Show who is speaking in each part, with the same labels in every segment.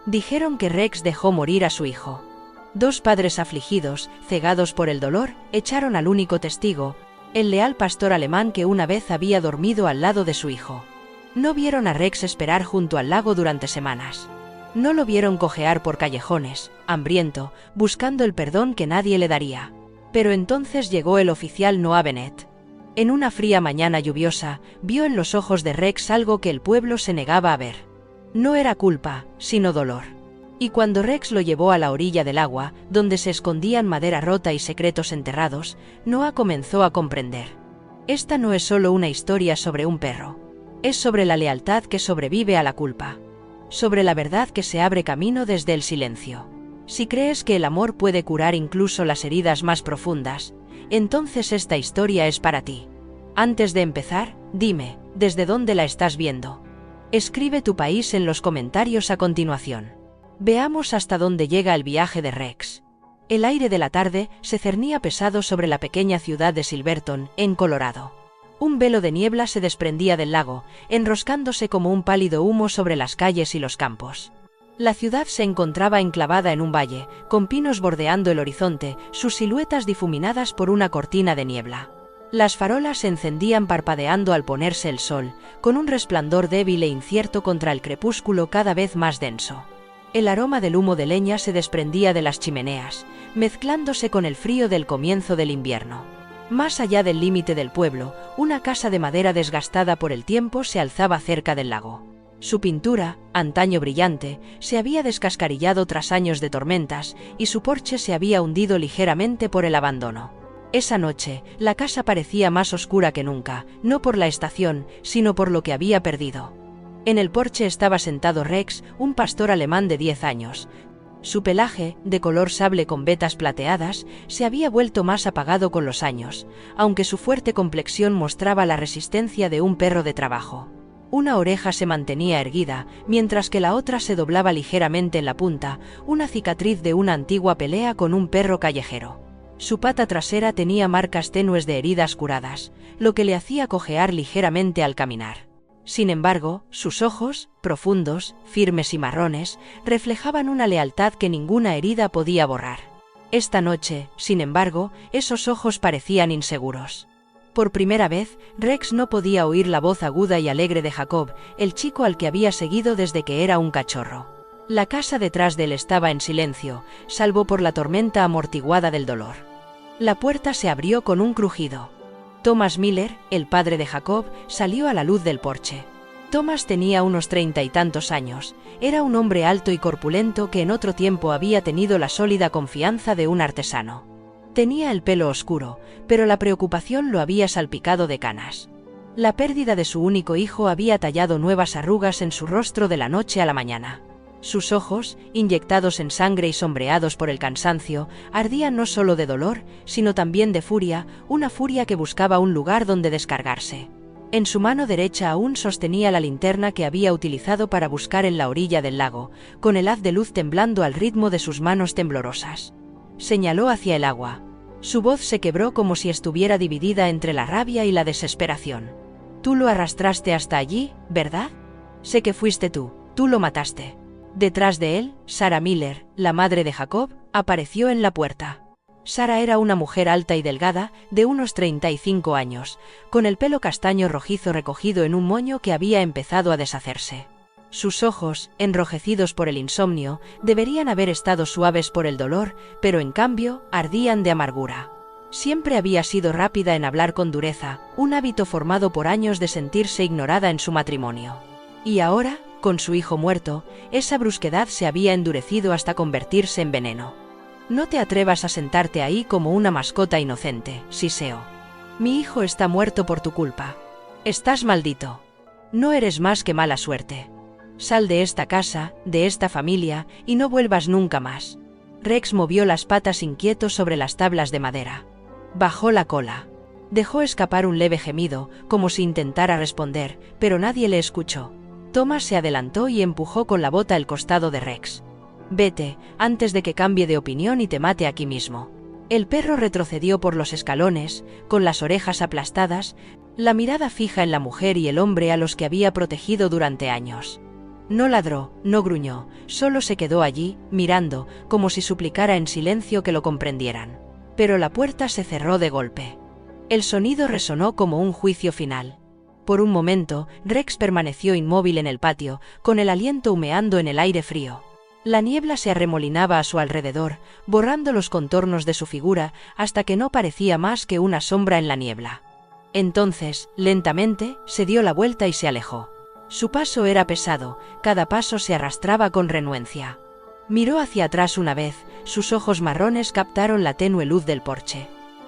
Speaker 1: Dijeron que Rex dejó morir a su hijo. Dos padres afligidos, cegados por el dolor, echaron al único testigo, el leal pastor alemán que una vez había dormido al lado de su hijo. No vieron a Rex esperar junto al lago durante semanas. No lo vieron cojear por callejones, hambriento, buscando el perdón que nadie le daría. Pero entonces llegó el oficial Noah Bennett. En una fría mañana lluviosa, vio en los ojos de Rex algo que el pueblo se negaba a ver. No era culpa, sino dolor. Y cuando Rex lo llevó a la orilla del agua, donde se escondían madera rota y secretos enterrados, Noah comenzó a comprender. Esta no es solo una historia sobre un perro. Es sobre la lealtad que sobrevive a la culpa. Sobre la verdad que se abre camino desde el silencio. Si crees que el amor puede curar incluso las heridas más profundas, entonces esta historia es para ti. Antes de empezar, dime, ¿desde dónde la estás viendo? Escribe tu país en los comentarios a continuación. Veamos hasta dónde llega el viaje de Rex. El aire de la tarde se cernía pesado sobre la pequeña ciudad de Silverton, en Colorado. Un velo de niebla se desprendía del lago, enroscándose como un pálido humo sobre las calles y los campos. La ciudad se encontraba enclavada en un valle, con pinos bordeando el horizonte, sus siluetas difuminadas por una cortina de niebla. Las farolas se encendían parpadeando al ponerse el sol, con un resplandor débil e incierto contra el crepúsculo cada vez más denso. El aroma del humo de leña se desprendía de las chimeneas, mezclándose con el frío del comienzo del invierno. Más allá del límite del pueblo, una casa de madera desgastada por el tiempo se alzaba cerca del lago. Su pintura, antaño brillante, se había descascarillado tras años de tormentas, y su porche se había hundido ligeramente por el abandono. Esa noche, la casa parecía más oscura que nunca, no por la estación, sino por lo que había perdido. En el porche estaba sentado Rex, un pastor alemán de 10 años. Su pelaje, de color sable con vetas plateadas, se había vuelto más apagado con los años, aunque su fuerte complexión mostraba la resistencia de un perro de trabajo. Una oreja se mantenía erguida, mientras que la otra se doblaba ligeramente en la punta, una cicatriz de una antigua pelea con un perro callejero. Su pata trasera tenía marcas tenues de heridas curadas, lo que le hacía cojear ligeramente al caminar. Sin embargo, sus ojos, profundos, firmes y marrones, reflejaban una lealtad que ninguna herida podía borrar. Esta noche, sin embargo, esos ojos parecían inseguros. Por primera vez, Rex no podía oír la voz aguda y alegre de Jacob, el chico al que había seguido desde que era un cachorro. La casa detrás de él estaba en silencio, salvo por la tormenta amortiguada del dolor. La puerta se abrió con un crujido. Thomas Miller, el padre de Jacob, salió a la luz del porche. Thomas tenía unos 30 y tantos años. Era un hombre alto y corpulento que en otro tiempo había tenido la sólida confianza de un artesano. Tenía el pelo oscuro, pero la preocupación lo había salpicado de canas. La pérdida de su único hijo había tallado nuevas arrugas en su rostro de la noche a la mañana. Sus ojos, inyectados en sangre y sombreados por el cansancio, ardían no solo de dolor, sino también de furia, una furia que buscaba un lugar donde descargarse. En su mano derecha aún sostenía la linterna que había utilizado para buscar en la orilla del lago, con el haz de luz temblando al ritmo de sus manos temblorosas. Señaló hacia el agua. Su voz se quebró como si estuviera dividida entre la rabia y la desesperación. «Tú lo arrastraste hasta allí, ¿verdad? Sé que fuiste tú lo mataste». Detrás de él, Sarah Miller, la madre de Jacob, apareció en la puerta. Sara era una mujer alta y delgada, de unos 35 años, con el pelo castaño rojizo recogido en un moño que había empezado a deshacerse. Sus ojos, enrojecidos por el insomnio, deberían haber estado suaves por el dolor, pero en cambio, ardían de amargura. Siempre había sido rápida en hablar con dureza, un hábito formado por años de sentirse ignorada en su matrimonio. Y ahora, con su hijo muerto, esa brusquedad se había endurecido hasta convertirse en veneno. «No te atrevas a sentarte ahí como una mascota inocente», siseó. «Mi hijo está muerto por tu culpa. Estás maldito. No eres más que mala suerte. Sal de esta casa, de esta familia, y no vuelvas nunca más». Rex movió las patas inquieto sobre las tablas de madera. Bajó la cola. Dejó escapar un leve gemido, como si intentara responder, pero nadie le escuchó. Thomas se adelantó y empujó con la bota el costado de Rex. «Vete, antes de que cambie de opinión y te mate aquí mismo». El perro retrocedió por los escalones, con las orejas aplastadas, la mirada fija en la mujer y el hombre a los que había protegido durante años. No ladró, no gruñó, solo se quedó allí, mirando, como si suplicara en silencio que lo comprendieran. Pero la puerta se cerró de golpe. El sonido resonó como un juicio final. Por un momento, Rex permaneció inmóvil en el patio, con el aliento humeando en el aire frío. La niebla se arremolinaba a su alrededor, borrando los contornos de su figura, hasta que no parecía más que una sombra en la niebla. Entonces, lentamente, se dio la vuelta y se alejó. Su paso era pesado, cada paso se arrastraba con renuencia. Miró hacia atrás una vez, sus ojos marrones captaron la tenue luz del porche.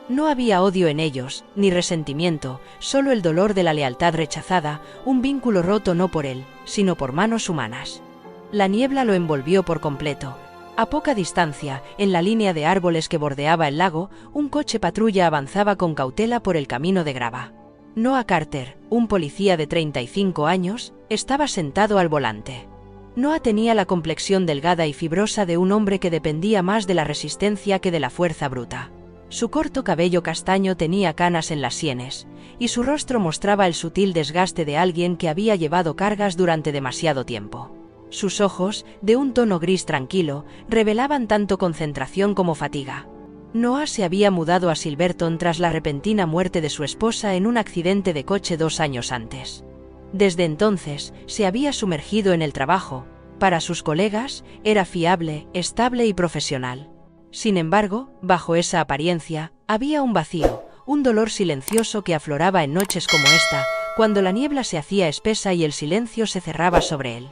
Speaker 1: No había odio en ellos, ni resentimiento, solo el dolor de la lealtad rechazada, un vínculo roto no por él, sino por manos humanas. La niebla lo envolvió por completo. A poca distancia, en la línea de árboles que bordeaba el lago, un coche patrulla avanzaba con cautela por el camino de grava. Noah Carter, un policía de 35 años, estaba sentado al volante. Noah tenía la complexión delgada y fibrosa de un hombre que dependía más de la resistencia que de la fuerza bruta. Su corto cabello castaño tenía canas en las sienes, y su rostro mostraba el sutil desgaste de alguien que había llevado cargas durante demasiado tiempo. Sus ojos, de un tono gris tranquilo, revelaban tanto concentración como fatiga. Noah se había mudado a Silverton tras la repentina muerte de su esposa en un accidente de coche 2 años antes. Desde entonces, se había sumergido en el trabajo. Para sus colegas, era fiable, estable y profesional. Sin embargo, bajo esa apariencia, había un vacío, un dolor silencioso que afloraba en noches como esta, cuando la niebla se hacía espesa y el silencio se cerraba sobre él.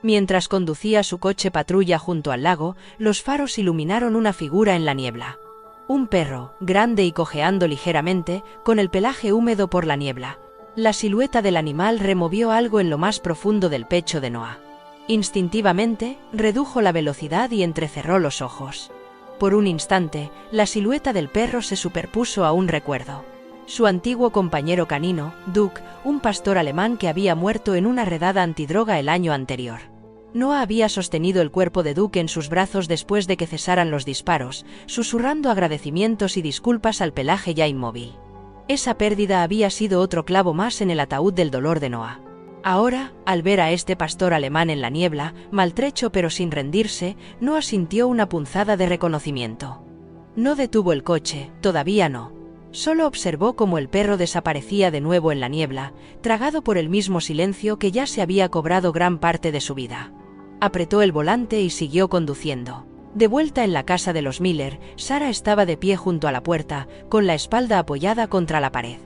Speaker 1: Mientras conducía su coche patrulla junto al lago, los faros iluminaron una figura en la niebla. Un perro, grande y cojeando ligeramente, con el pelaje húmedo por la niebla. La silueta del animal removió algo en lo más profundo del pecho de Noah. Instintivamente, redujo la velocidad y entrecerró los ojos. Por un instante, la silueta del perro se superpuso a un recuerdo. Su antiguo compañero canino, Duke, un pastor alemán que había muerto en una redada antidroga el año anterior. Noah había sostenido el cuerpo de Duke en sus brazos después de que cesaran los disparos, susurrando agradecimientos y disculpas al pelaje ya inmóvil. Esa pérdida había sido otro clavo más en el ataúd del dolor de Noah. Ahora, al ver a este pastor alemán en la niebla, maltrecho pero sin rendirse, Noah sintió una punzada de reconocimiento. No detuvo el coche, todavía no. Solo observó cómo el perro desaparecía de nuevo en la niebla, tragado por el mismo silencio que ya se había cobrado gran parte de su vida. Apretó el volante y siguió conduciendo. De vuelta en la casa de los Miller, Sara estaba de pie junto a la puerta, con la espalda apoyada contra la pared.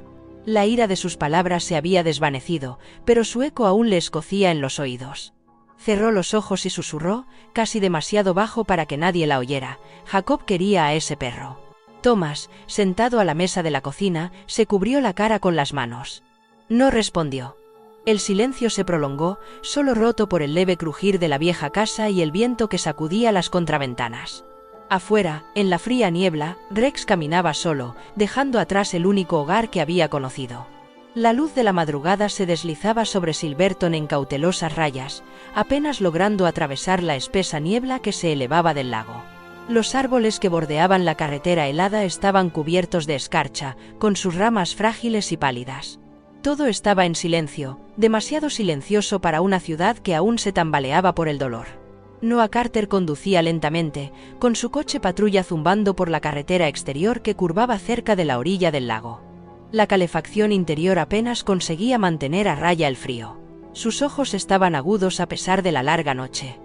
Speaker 1: La ira de sus palabras se había desvanecido, pero su eco aún le escocía en los oídos. Cerró los ojos y susurró, casi demasiado bajo para que nadie la oyera: Jacob quería a ese perro. Thomas, sentado a la mesa de la cocina, se cubrió la cara con las manos. No respondió. El silencio se prolongó, solo roto por el leve crujir de la vieja casa y el viento que sacudía las contraventanas. Afuera, en la fría niebla, Rex caminaba solo, dejando atrás el único hogar que había conocido. La luz de la madrugada se deslizaba sobre Silverton en cautelosas rayas, apenas logrando atravesar la espesa niebla que se elevaba del lago. Los árboles que bordeaban la carretera helada estaban cubiertos de escarcha, con sus ramas frágiles y pálidas. Todo estaba en silencio, demasiado silencioso para una ciudad que aún se tambaleaba por el dolor. Noah Carter conducía lentamente, con su coche patrulla zumbando por la carretera exterior que curvaba cerca de la orilla del lago. La calefacción interior apenas conseguía mantener a raya el frío. Sus ojos estaban agudos a pesar de la larga noche.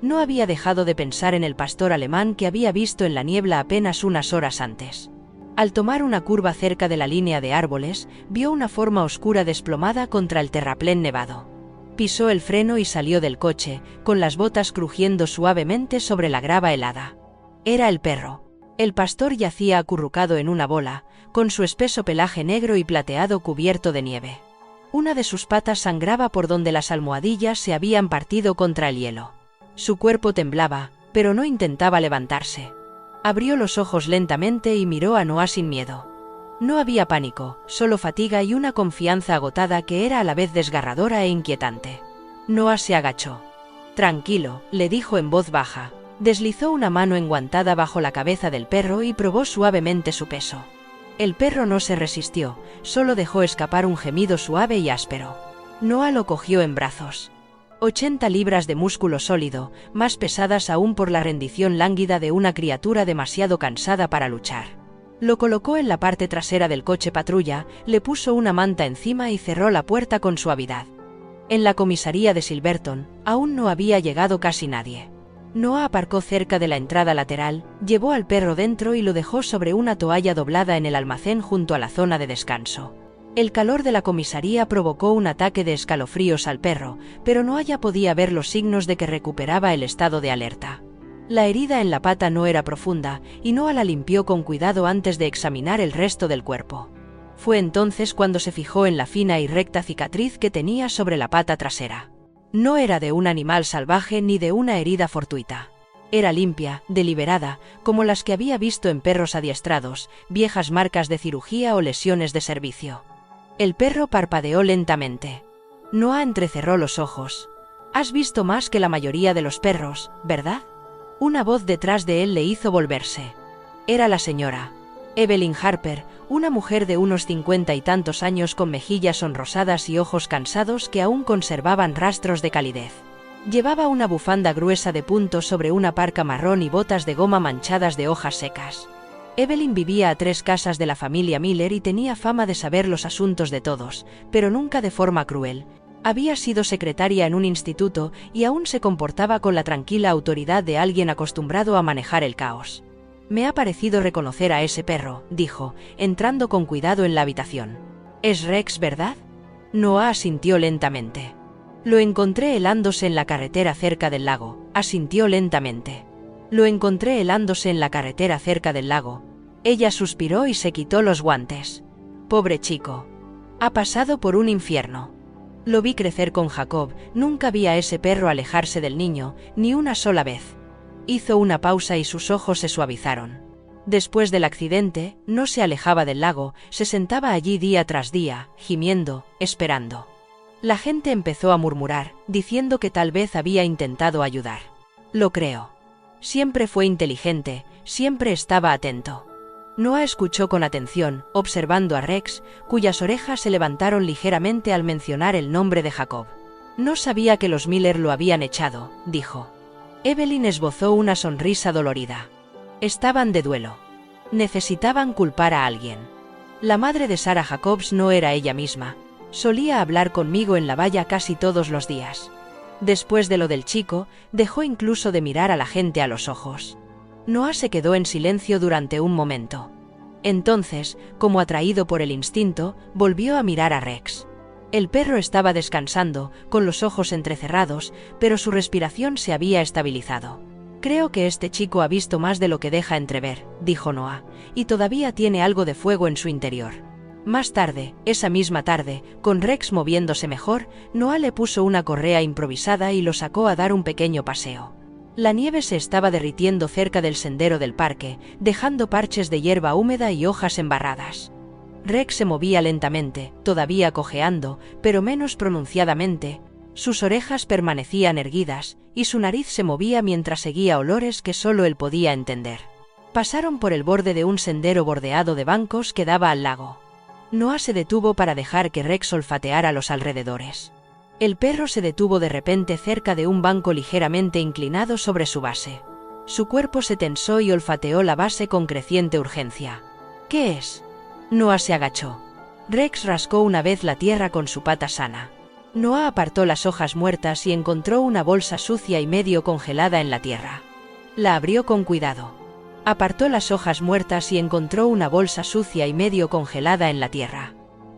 Speaker 1: No había dejado de pensar en el pastor alemán que había visto en la niebla apenas unas horas antes. Al tomar una curva cerca de la línea de árboles, vio una forma oscura desplomada contra el terraplén nevado. Pisó el freno y salió del coche, con las botas crujiendo suavemente sobre la grava helada. Era el perro. El pastor yacía acurrucado en una bola, con su espeso pelaje negro y plateado cubierto de nieve. Una de sus patas sangraba por donde las almohadillas se habían partido contra el hielo. Su cuerpo temblaba, pero no intentaba levantarse. Abrió los ojos lentamente y miró a Noah sin miedo. No había pánico, solo fatiga y una confianza agotada que era a la vez desgarradora e inquietante. Noah se agachó. «Tranquilo», le dijo en voz baja. Deslizó una mano enguantada bajo la cabeza del perro y probó suavemente su peso. El perro no se resistió, solo dejó escapar un gemido suave y áspero. Noah lo cogió en brazos. 80 libras de músculo sólido, más pesadas aún por la rendición lánguida de una criatura demasiado cansada para luchar. Lo colocó en la parte trasera del coche patrulla, le puso una manta encima y cerró la puerta con suavidad. En la comisaría de Silverton, aún no había llegado casi nadie. Noah aparcó cerca de la entrada lateral, llevó al perro dentro y lo dejó sobre una toalla doblada en el almacén junto a la zona de descanso. El calor de la comisaría provocó un ataque de escalofríos al perro, pero Noah ya podía ver los signos de que recuperaba el estado de alerta. La herida en la pata no era profunda, y Noah la limpió con cuidado antes de examinar el resto del cuerpo. Fue entonces cuando se fijó en la fina y recta cicatriz que tenía sobre la pata trasera. No era de un animal salvaje ni de una herida fortuita. Era limpia, deliberada, como las que había visto en perros adiestrados, viejas marcas de cirugía o lesiones de servicio. El perro parpadeó lentamente. Noah entrecerró los ojos. «Has visto más que la mayoría de los perros, ¿verdad?». Una voz detrás de él le hizo volverse. Era la señora Evelyn Harper, una mujer de unos 50 y tantos años con mejillas sonrosadas y ojos cansados que aún conservaban rastros de calidez. Llevaba una bufanda gruesa de punto sobre una parca marrón y botas de goma manchadas de hojas secas. Evelyn vivía a 3 casas de la familia Miller y tenía fama de saber los asuntos de todos, pero nunca de forma cruel. Había sido secretaria en un instituto y aún se comportaba con la tranquila autoridad de alguien acostumbrado a manejar el caos. «Me ha parecido reconocer a ese perro», dijo, entrando con cuidado en la habitación. «Es Rex, ¿verdad?». Noah asintió lentamente. «Lo encontré helándose en la carretera cerca del lago», asintió lentamente. «Lo encontré helándose en la carretera cerca del lago». Ella suspiró y se quitó los guantes. «Pobre chico. Ha pasado por un infierno. Lo vi crecer con Jacob, nunca vi a ese perro alejarse del niño, ni una sola vez». Hizo una pausa y sus ojos se suavizaron. Después del accidente, no se alejaba del lago, se sentaba allí día tras día, gimiendo, esperando. La gente empezó a murmurar, diciendo que tal vez había intentado ayudar. «Lo creo. Siempre fue inteligente, siempre estaba atento». Noah escuchó con atención, observando a Rex, cuyas orejas se levantaron ligeramente al mencionar el nombre de Jacob. «No sabía que los Miller lo habían echado», dijo. Evelyn esbozó una sonrisa dolorida. Estaban de duelo. Necesitaban culpar a alguien. La madre de Sarah Jacobs no era ella misma. Solía hablar conmigo en la valla casi todos los días. Después de lo del chico, dejó incluso de mirar a la gente a los ojos. Noah se quedó en silencio durante un momento. Entonces, como atraído por el instinto, volvió a mirar a Rex. El perro estaba descansando, con los ojos entrecerrados, pero su respiración se había estabilizado. «Creo que este chico ha visto más de lo que deja entrever», dijo Noah, «y todavía tiene algo de fuego en su interior». Más tarde, esa misma tarde, con Rex moviéndose mejor, Noah le puso una correa improvisada y lo sacó a dar un pequeño paseo. La nieve se estaba derritiendo cerca del sendero del parque, dejando parches de hierba húmeda y hojas embarradas. Rex se movía lentamente, todavía cojeando, pero menos pronunciadamente. Sus orejas permanecían erguidas, y su nariz se movía mientras seguía olores que solo él podía entender. Pasaron por el borde de un sendero bordeado de bancos que daba al lago. Noah se detuvo para dejar que Rex olfateara los alrededores. El perro se detuvo de repente cerca de un banco ligeramente inclinado sobre su base. Su cuerpo se tensó y olfateó la base con creciente urgencia. ¿Qué es? Noah se agachó. Rex rascó una vez la tierra con su pata sana. Noah apartó las hojas muertas y encontró una bolsa sucia y medio congelada en la tierra. La abrió con cuidado. Apartó las hojas muertas y encontró una bolsa sucia y medio congelada en la tierra.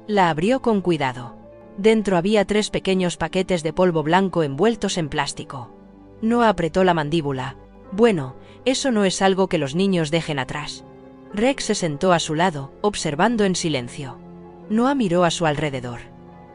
Speaker 1: La abrió con cuidado. Dentro había 3 pequeños paquetes de polvo blanco envueltos en plástico. Noah apretó la mandíbula. Bueno, eso no es algo que los niños dejen atrás. Rex se sentó a su lado, observando en silencio. Noah miró a su alrededor.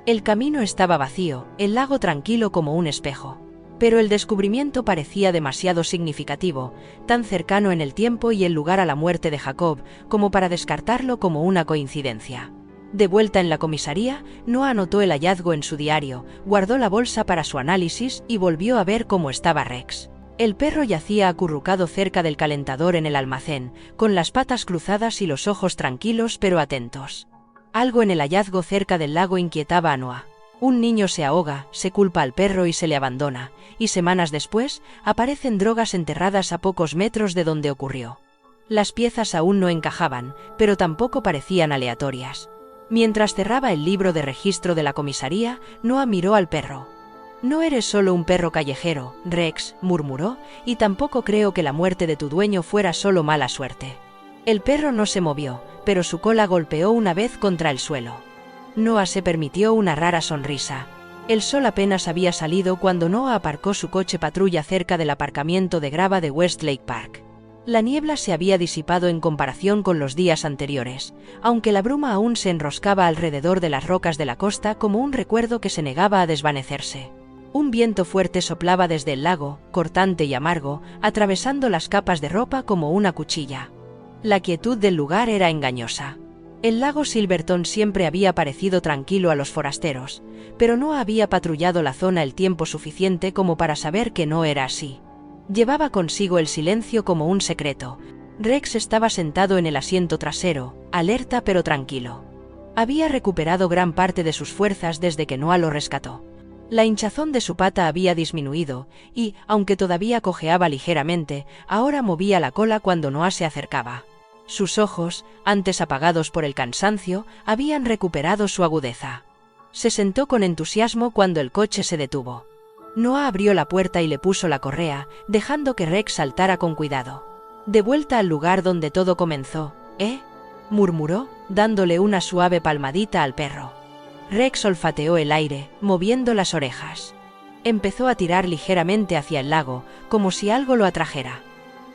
Speaker 1: El camino estaba vacío, el lago tranquilo como un espejo. Pero el descubrimiento parecía demasiado significativo, tan cercano en el tiempo y el lugar a la muerte de Jacob, como para descartarlo como una coincidencia. De vuelta en la comisaría, Noah anotó el hallazgo en su diario, guardó la bolsa para su análisis y volvió a ver cómo estaba Rex. El perro yacía acurrucado cerca del calentador en el almacén, con las patas cruzadas y los ojos tranquilos pero atentos. Algo en el hallazgo cerca del lago inquietaba a Noah. Un niño se ahoga, se culpa al perro y se le abandona, y semanas después, aparecen drogas enterradas a pocos metros de donde ocurrió. Las piezas aún no encajaban, pero tampoco parecían aleatorias. Mientras cerraba el libro de registro de la comisaría, Noah miró al perro. «No eres solo un perro callejero, Rex», murmuró, «y tampoco creo que la muerte de tu dueño fuera solo mala suerte». El perro no se movió, pero su cola golpeó una vez contra el suelo. Noah se permitió una rara sonrisa. El sol apenas había salido cuando Noah aparcó su coche patrulla cerca del aparcamiento de grava de Westlake Park. La niebla se había disipado en comparación con los días anteriores, aunque la bruma aún se enroscaba alrededor de las rocas de la costa como un recuerdo que se negaba a desvanecerse. Un viento fuerte soplaba desde el lago, cortante y amargo, atravesando las capas de ropa como una cuchilla. La quietud del lugar era engañosa. El lago Silverton siempre había parecido tranquilo a los forasteros, pero no había patrullado la zona el tiempo suficiente como para saber que no era así. Llevaba consigo el silencio como un secreto. Rex estaba sentado en el asiento trasero, alerta pero tranquilo. Había recuperado gran parte de sus fuerzas desde que Noah lo rescató. La hinchazón de su pata había disminuido, y, aunque todavía cojeaba ligeramente, ahora movía la cola cuando Noah se acercaba. Sus ojos, antes apagados por el cansancio, habían recuperado su agudeza. Se sentó con entusiasmo cuando el coche se detuvo. Noah abrió la puerta y le puso la correa, dejando que Rex saltara con cuidado. «De vuelta al lugar donde todo comenzó, ¿eh?», murmuró, dándole una suave palmadita al perro. Rex olfateó el aire, moviendo las orejas. Empezó a tirar ligeramente hacia el lago, como si algo lo atrajera.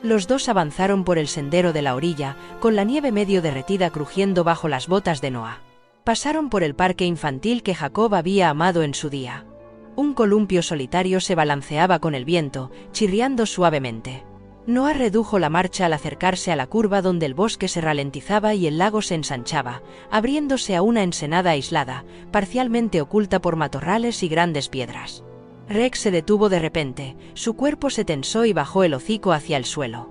Speaker 1: Los dos avanzaron por el sendero de la orilla, con la nieve medio derretida crujiendo bajo las botas de Noah. Pasaron por el parque infantil que Jacob había amado en su día. Un columpio solitario se balanceaba con el viento, chirriando suavemente. Noah redujo la marcha al acercarse a la curva donde el bosque se ralentizaba y el lago se ensanchaba, abriéndose a una ensenada aislada, parcialmente oculta por matorrales y grandes piedras. Rex se detuvo de repente, su cuerpo se tensó y bajó el hocico hacia el suelo.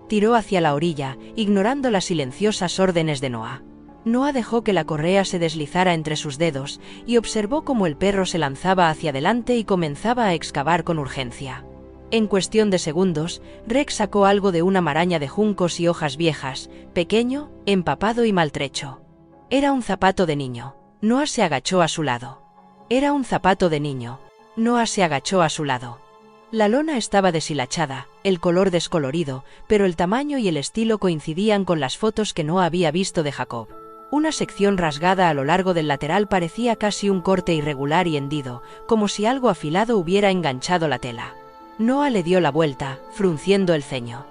Speaker 1: Tiró hacia la orilla, ignorando las silenciosas órdenes de Noah. Noah dejó que la correa se deslizara entre sus dedos, y observó cómo el perro se lanzaba hacia adelante y comenzaba a excavar con urgencia. En cuestión de segundos, Rex sacó algo de una maraña de juncos y hojas viejas, pequeño, empapado y maltrecho. Era un zapato de niño. Noah se agachó a su lado. Era un zapato de niño. Noah se agachó a su lado. La lona estaba deshilachada, el color descolorido, pero el tamaño y el estilo coincidían con las fotos que Noah había visto de Jacob. Una sección rasgada a lo largo del lateral parecía casi un corte irregular y hendido, como si algo afilado hubiera enganchado la tela. Noah le dio la vuelta, frunciendo el ceño.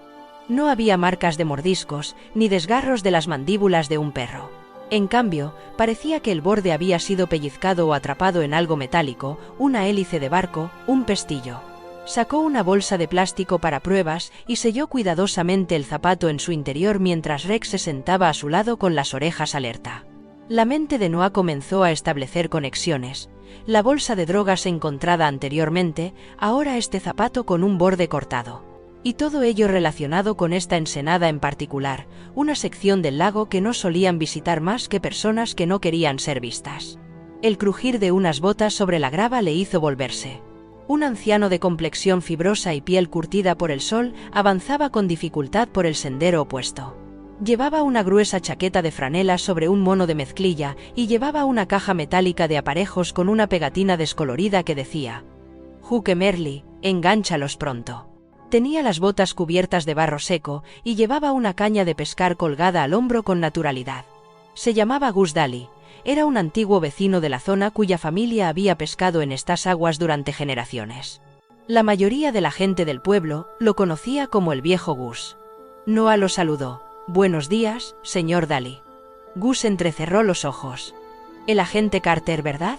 Speaker 1: No había marcas de mordiscos, ni desgarros de las mandíbulas de un perro. En cambio, parecía que el borde había sido pellizcado o atrapado en algo metálico, una hélice de barco, un pestillo. Sacó una bolsa de plástico para pruebas y selló cuidadosamente el zapato en su interior mientras Rex se sentaba a su lado con las orejas alerta. La mente de Noah comenzó a establecer conexiones. La bolsa de drogas encontrada anteriormente, ahora este zapato con un borde cortado. Y todo ello relacionado con esta ensenada en particular, una sección del lago que no solían visitar más que personas que no querían ser vistas. El crujir de unas botas sobre la grava le hizo volverse. Un anciano de complexión fibrosa y piel curtida por el sol avanzaba con dificultad por el sendero opuesto. Llevaba una gruesa chaqueta de franela sobre un mono de mezclilla y llevaba una caja metálica de aparejos con una pegatina descolorida que decía: «Juque Merli, engánchalos pronto». Tenía las botas cubiertas de barro seco y llevaba una caña de pescar colgada al hombro con naturalidad. Se llamaba Gus Daly. Era un antiguo vecino de la zona cuya familia había pescado en estas aguas durante generaciones. La mayoría de la gente del pueblo lo conocía como el viejo Gus. Noah lo saludó. «Buenos días, señor Daly». Gus entrecerró los ojos. «El agente Carter, ¿verdad?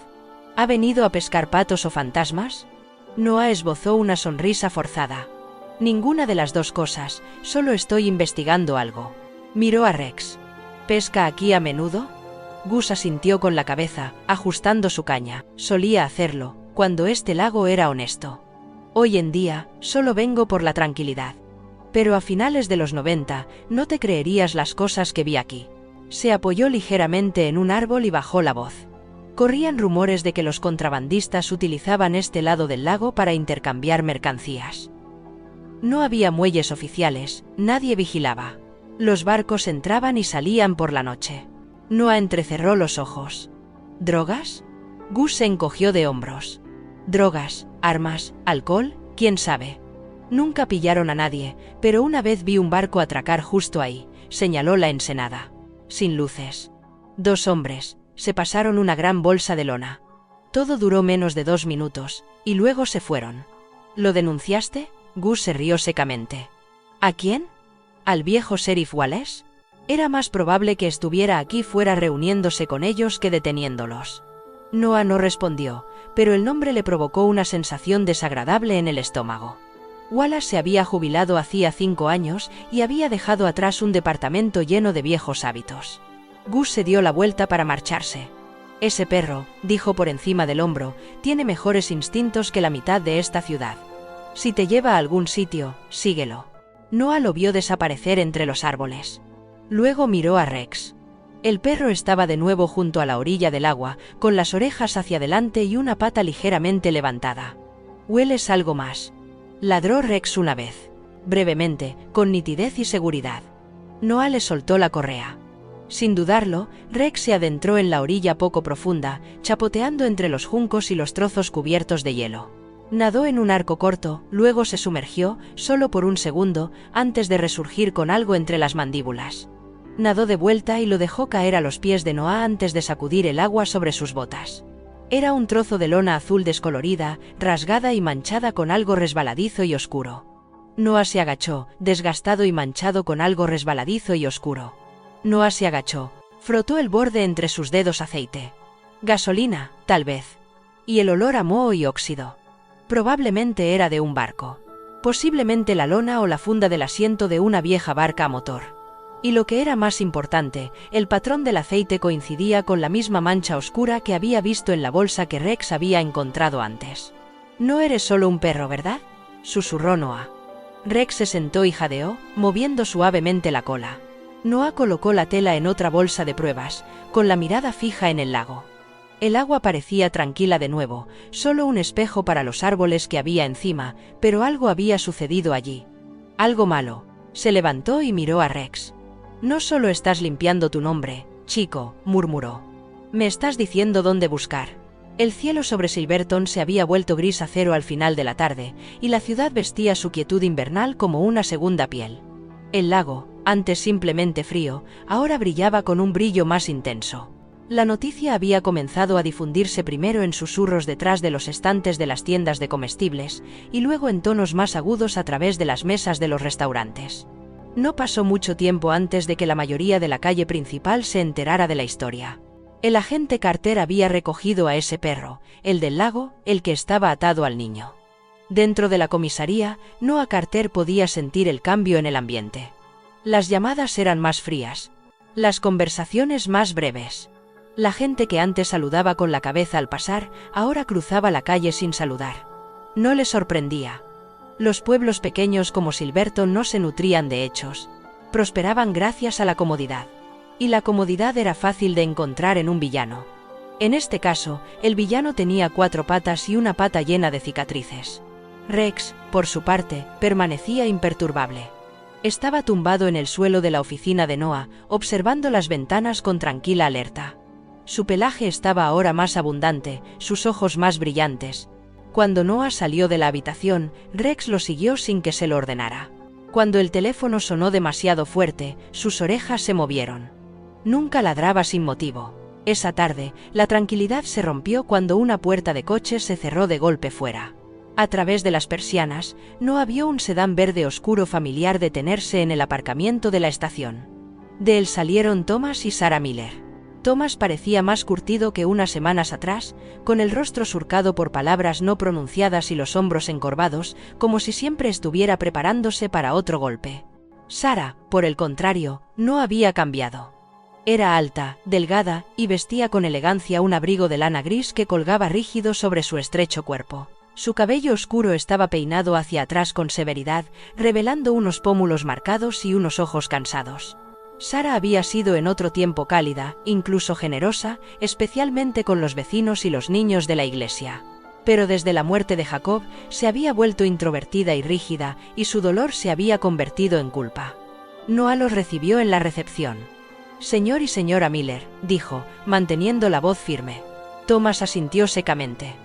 Speaker 1: ¿Ha venido a pescar patos o fantasmas?» Noah esbozó una sonrisa forzada. «Ninguna de las dos cosas, solo estoy investigando algo». Miró a Rex. «¿Pesca aquí a menudo?» Gus asintió con la cabeza, ajustando su caña. Solía hacerlo, cuando este lago era honesto. Hoy en día, solo vengo por la tranquilidad. Pero a finales de los 90, no te creerías las cosas que vi aquí. Se apoyó ligeramente en un árbol y bajó la voz. Corrían rumores de que los contrabandistas utilizaban este lado del lago para intercambiar mercancías. No había muelles oficiales, nadie vigilaba. Los barcos entraban y salían por la noche. Noah entrecerró los ojos. ¿Drogas? Gus se encogió de hombros. Drogas, armas, alcohol, quién sabe. Nunca pillaron a nadie, pero una vez vi un barco atracar justo ahí, señaló la ensenada. Sin luces. 2 hombres, se pasaron una gran bolsa de lona. Todo duró menos de 2 minutos, y luego se fueron. ¿Lo denunciaste? Gus se rió secamente. ¿A quién? ¿Al viejo sheriff Wallace? Era más probable que estuviera aquí fuera reuniéndose con ellos que deteniéndolos. Noah no respondió, pero el nombre le provocó una sensación desagradable en el estómago. Wallace se había jubilado hacía 5 años y había dejado atrás un departamento lleno de viejos hábitos. Gus se dio la vuelta para marcharse. «Ese perro», dijo por encima del hombro, «tiene mejores instintos que la mitad de esta ciudad. Si te lleva a algún sitio, síguelo». Noah lo vio desaparecer entre los árboles. Luego miró a Rex. El perro estaba de nuevo junto a la orilla del agua, con las orejas hacia adelante y una pata ligeramente levantada. «¿Hueles algo más?», ladró Rex una vez. Brevemente, con nitidez y seguridad. Noah le soltó la correa. Sin dudarlo, Rex se adentró en la orilla poco profunda, chapoteando entre los juncos y los trozos cubiertos de hielo. Nadó en un arco corto, luego se sumergió, solo por un segundo, antes de resurgir con algo entre las mandíbulas. Nadó de vuelta y lo dejó caer a los pies de Noah antes de sacudir el agua sobre sus botas. Era un trozo de lona azul descolorida, rasgada y manchada con algo resbaladizo y oscuro. Noah se agachó, desgastado y manchado con algo resbaladizo y oscuro. Noah se agachó, frotó el borde entre sus dedos. Aceite. Gasolina, tal vez. Y el olor a moho y óxido. Probablemente era de un barco. Posiblemente la lona o la funda del asiento de una vieja barca a motor. Y lo que era más importante, el patrón del aceite coincidía con la misma mancha oscura que había visto en la bolsa que Rex había encontrado antes. «No eres solo un perro, ¿verdad?», susurró Noah. Rex se sentó y jadeó, moviendo suavemente la cola. Noah colocó la tela en otra bolsa de pruebas, con la mirada fija en el lago. El agua parecía tranquila de nuevo, solo un espejo para los árboles que había encima, pero algo había sucedido allí. Algo malo. Se levantó y miró a Rex. «No solo estás limpiando tu nombre, chico», murmuró. «Me estás diciendo dónde buscar». El cielo sobre Silverton se había vuelto gris acero al final de la tarde, y la ciudad vestía su quietud invernal como una segunda piel. El lago, antes simplemente frío, ahora brillaba con un brillo más intenso. La noticia había comenzado a difundirse primero en susurros detrás de los estantes de las tiendas de comestibles, y luego en tonos más agudos a través de las mesas de los restaurantes. No pasó mucho tiempo antes de que la mayoría de la calle principal se enterara de la historia. El agente Carter había recogido a ese perro, el del lago, el que estaba atado al niño. Dentro de la comisaría, Noah Carter podía sentir el cambio en el ambiente. Las llamadas eran más frías. Las conversaciones más breves. La gente que antes saludaba con la cabeza al pasar, ahora cruzaba la calle sin saludar. No le sorprendía. Los pueblos pequeños como Silverton no se nutrían de hechos. Prosperaban gracias a la comodidad. Y la comodidad era fácil de encontrar en un villano. En este caso, el villano tenía 4 patas y una pata llena de cicatrices. Rex, por su parte, permanecía imperturbable. Estaba tumbado en el suelo de la oficina de Noah, observando las ventanas con tranquila alerta. Su pelaje estaba ahora más abundante, sus ojos más brillantes. Cuando Noah salió de la habitación, Rex lo siguió sin que se lo ordenara. Cuando el teléfono sonó demasiado fuerte, sus orejas se movieron. Nunca ladraba sin motivo. Esa tarde, la tranquilidad se rompió cuando una puerta de coche se cerró de golpe fuera. A través de las persianas, Noah vio un sedán verde oscuro familiar detenerse en el aparcamiento de la estación. De él salieron Thomas y Sarah Miller. Thomas parecía más curtido que unas semanas atrás, con el rostro surcado por palabras no pronunciadas y los hombros encorvados, como si siempre estuviera preparándose para otro golpe. Sarah, por el contrario, no había cambiado. Era alta, delgada, y vestía con elegancia un abrigo de lana gris que colgaba rígido sobre su estrecho cuerpo. Su cabello oscuro estaba peinado hacia atrás con severidad, revelando unos pómulos marcados y unos ojos cansados. Sarah había sido en otro tiempo cálida, incluso generosa, especialmente con los vecinos y los niños de la iglesia. Pero desde la muerte de Jacob, se había vuelto introvertida y rígida, y su dolor se había convertido en culpa. Noah los recibió en la recepción. «Señor y señora Miller», dijo, manteniendo la voz firme. Thomas asintió secamente.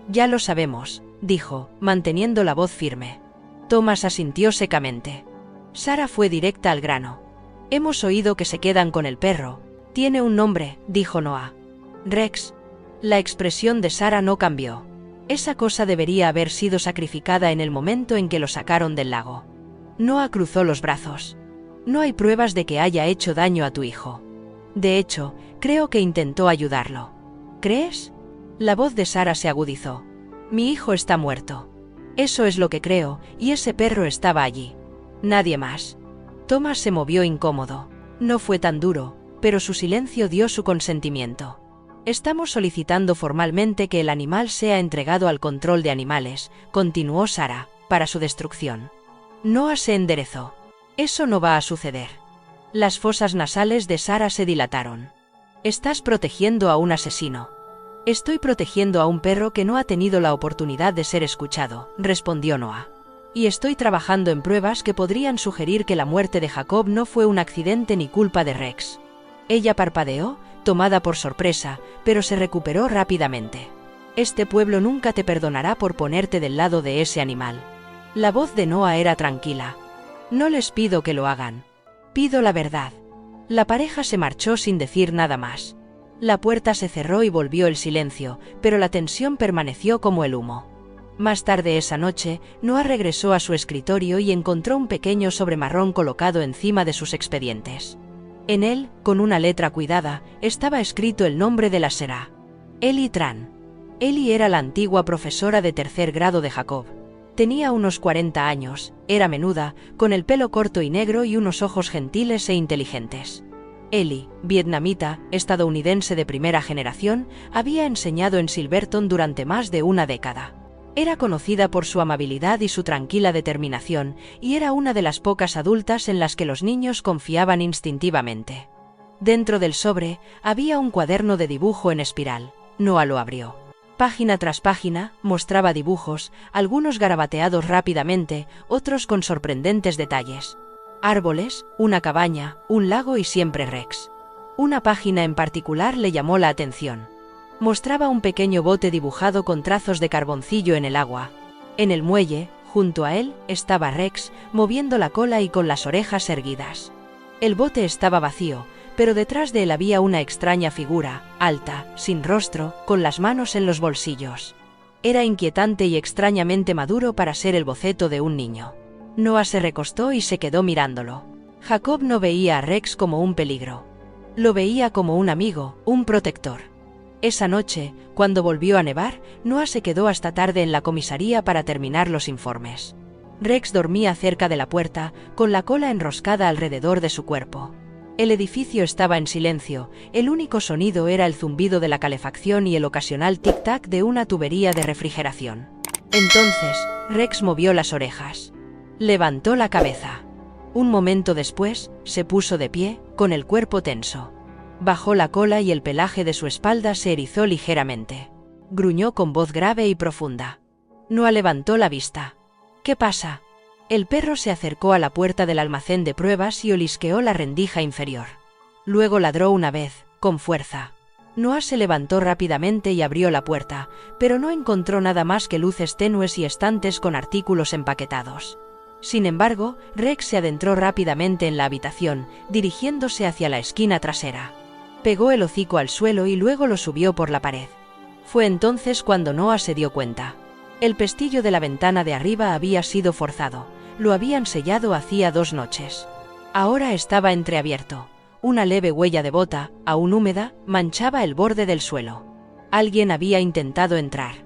Speaker 1: «Ya lo sabemos», dijo, manteniendo la voz firme. Thomas asintió secamente. Sarah fue directa al grano. «Hemos oído que se quedan con el perro. Tiene un nombre», dijo Noah. «Rex». La expresión de Sarah no cambió. Esa cosa debería haber sido sacrificada en el momento en que lo sacaron del lago. Noah cruzó los brazos. «No hay pruebas de que haya hecho daño a tu hijo. De hecho, creo que intentó ayudarlo». «¿Crees?». La voz de Sarah se agudizó. «Mi hijo está muerto. Eso es lo que creo, y ese perro estaba allí. Nadie más». Thomas se movió incómodo. No fue tan duro, pero su silencio dio su consentimiento. «Estamos solicitando formalmente que el animal sea entregado al control de animales», continuó Sarah, «para su destrucción». Noah se enderezó. «Eso no va a suceder». Las fosas nasales de Sarah se dilataron. «Estás protegiendo a un asesino». «Estoy protegiendo a un perro que no ha tenido la oportunidad de ser escuchado», respondió Noah. «Y estoy trabajando en pruebas que podrían sugerir que la muerte de Jacob no fue un accidente ni culpa de Rex». Ella parpadeó, tomada por sorpresa, pero se recuperó rápidamente. «Este pueblo nunca te perdonará por ponerte del lado de ese animal». La voz de Noah era tranquila. «No les pido que lo hagan. Pido la verdad». La pareja se marchó sin decir nada más. La puerta se cerró y volvió el silencio, pero la tensión permaneció como el humo. Más tarde esa noche, Noah regresó a su escritorio y encontró un pequeño sobre marrón colocado encima de sus expedientes. En él, con una letra cuidada, estaba escrito el nombre de la Será. Ellie Tran. Ellie era la antigua profesora de 3er grado de Jacob. Tenía unos 40 años, era menuda, con el pelo corto y negro y unos ojos gentiles e inteligentes. Ellie, vietnamita, estadounidense de primera generación, había enseñado en Silverton durante más de una década. Era conocida por su amabilidad y su tranquila determinación, y era una de las pocas adultas en las que los niños confiaban instintivamente. Dentro del sobre, había un cuaderno de dibujo en espiral. Noah lo abrió. Página tras página, mostraba dibujos, algunos garabateados rápidamente, otros con sorprendentes detalles. Árboles, una cabaña, un lago y siempre Rex. Una página en particular le llamó la atención. Mostraba un pequeño bote dibujado con trazos de carboncillo en el agua. En el muelle, junto a él, estaba Rex, moviendo la cola y con las orejas erguidas. El bote estaba vacío, pero detrás de él había una extraña figura, alta, sin rostro, con las manos en los bolsillos. Era inquietante y extrañamente maduro para ser el boceto de un niño. Noah se recostó y se quedó mirándolo. Jacob no veía a Rex como un peligro. Lo veía como un amigo, un protector. Esa noche, cuando volvió a nevar, Noah se quedó hasta tarde en la comisaría para terminar los informes. Rex dormía cerca de la puerta, con la cola enroscada alrededor de su cuerpo. El edificio estaba en silencio, el único sonido era el zumbido de la calefacción y el ocasional tic-tac de una tubería de refrigeración. Entonces, Rex movió las orejas. Levantó la cabeza. Un momento después, se puso de pie, con el cuerpo tenso. Bajó la cola y el pelaje de su espalda se erizó ligeramente. Gruñó con voz grave y profunda. Noah levantó la vista. «¿Qué pasa?» El perro se acercó a la puerta del almacén de pruebas y olisqueó la rendija inferior. Luego ladró una vez, con fuerza. Noah se levantó rápidamente y abrió la puerta, pero no encontró nada más que luces tenues y estantes con artículos empaquetados. Sin embargo, Rex se adentró rápidamente en la habitación, dirigiéndose hacia la esquina trasera. Pegó el hocico al suelo y luego lo subió por la pared. Fue entonces cuando Noah se dio cuenta. El pestillo de la ventana de arriba había sido forzado. Lo habían sellado hacía 2 noches. Ahora estaba entreabierto. Una leve huella de bota, aún húmeda, manchaba el borde del suelo. Alguien había intentado entrar.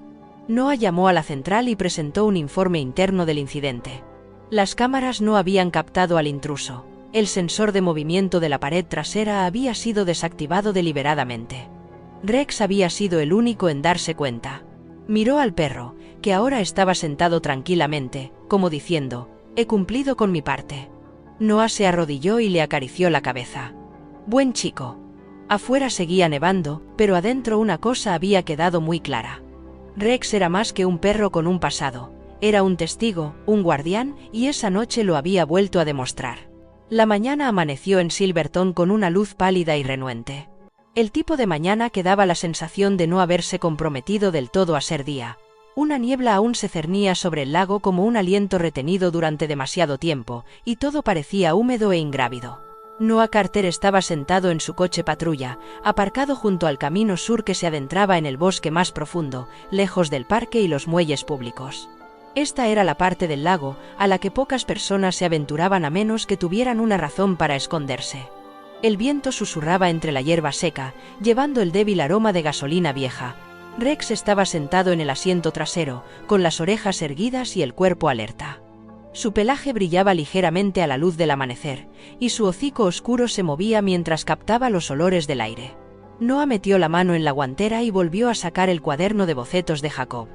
Speaker 1: Noah llamó a la central y presentó un informe interno del incidente. Las cámaras no habían captado al intruso. El sensor de movimiento de la pared trasera había sido desactivado deliberadamente. Rex había sido el único en darse cuenta. Miró al perro, que ahora estaba sentado tranquilamente, como diciendo: «He cumplido con mi parte». Noah se arrodilló y le acarició la cabeza. «Buen chico». Afuera seguía nevando, pero adentro una cosa había quedado muy clara. Rex era más que un perro con un pasado. Era un testigo, un guardián, y esa noche lo había vuelto a demostrar. La mañana amaneció en Silverton con una luz pálida y renuente. El tipo de mañana que daba la sensación de no haberse comprometido del todo a ser día. Una niebla aún se cernía sobre el lago como un aliento retenido durante demasiado tiempo, y todo parecía húmedo e ingrávido. Noah Carter estaba sentado en su coche patrulla, aparcado junto al camino sur que se adentraba en el bosque más profundo, lejos del parque y los muelles públicos. Esta era la parte del lago a la que pocas personas se aventuraban a menos que tuvieran una razón para esconderse. El viento susurraba entre la hierba seca, llevando el débil aroma de gasolina vieja. Rex estaba sentado en el asiento trasero, con las orejas erguidas y el cuerpo alerta. Su pelaje brillaba ligeramente a la luz del amanecer, y su hocico oscuro se movía mientras captaba los olores del aire. Noah metió la mano en la guantera y volvió a sacar el cuaderno de bocetos de Jacob.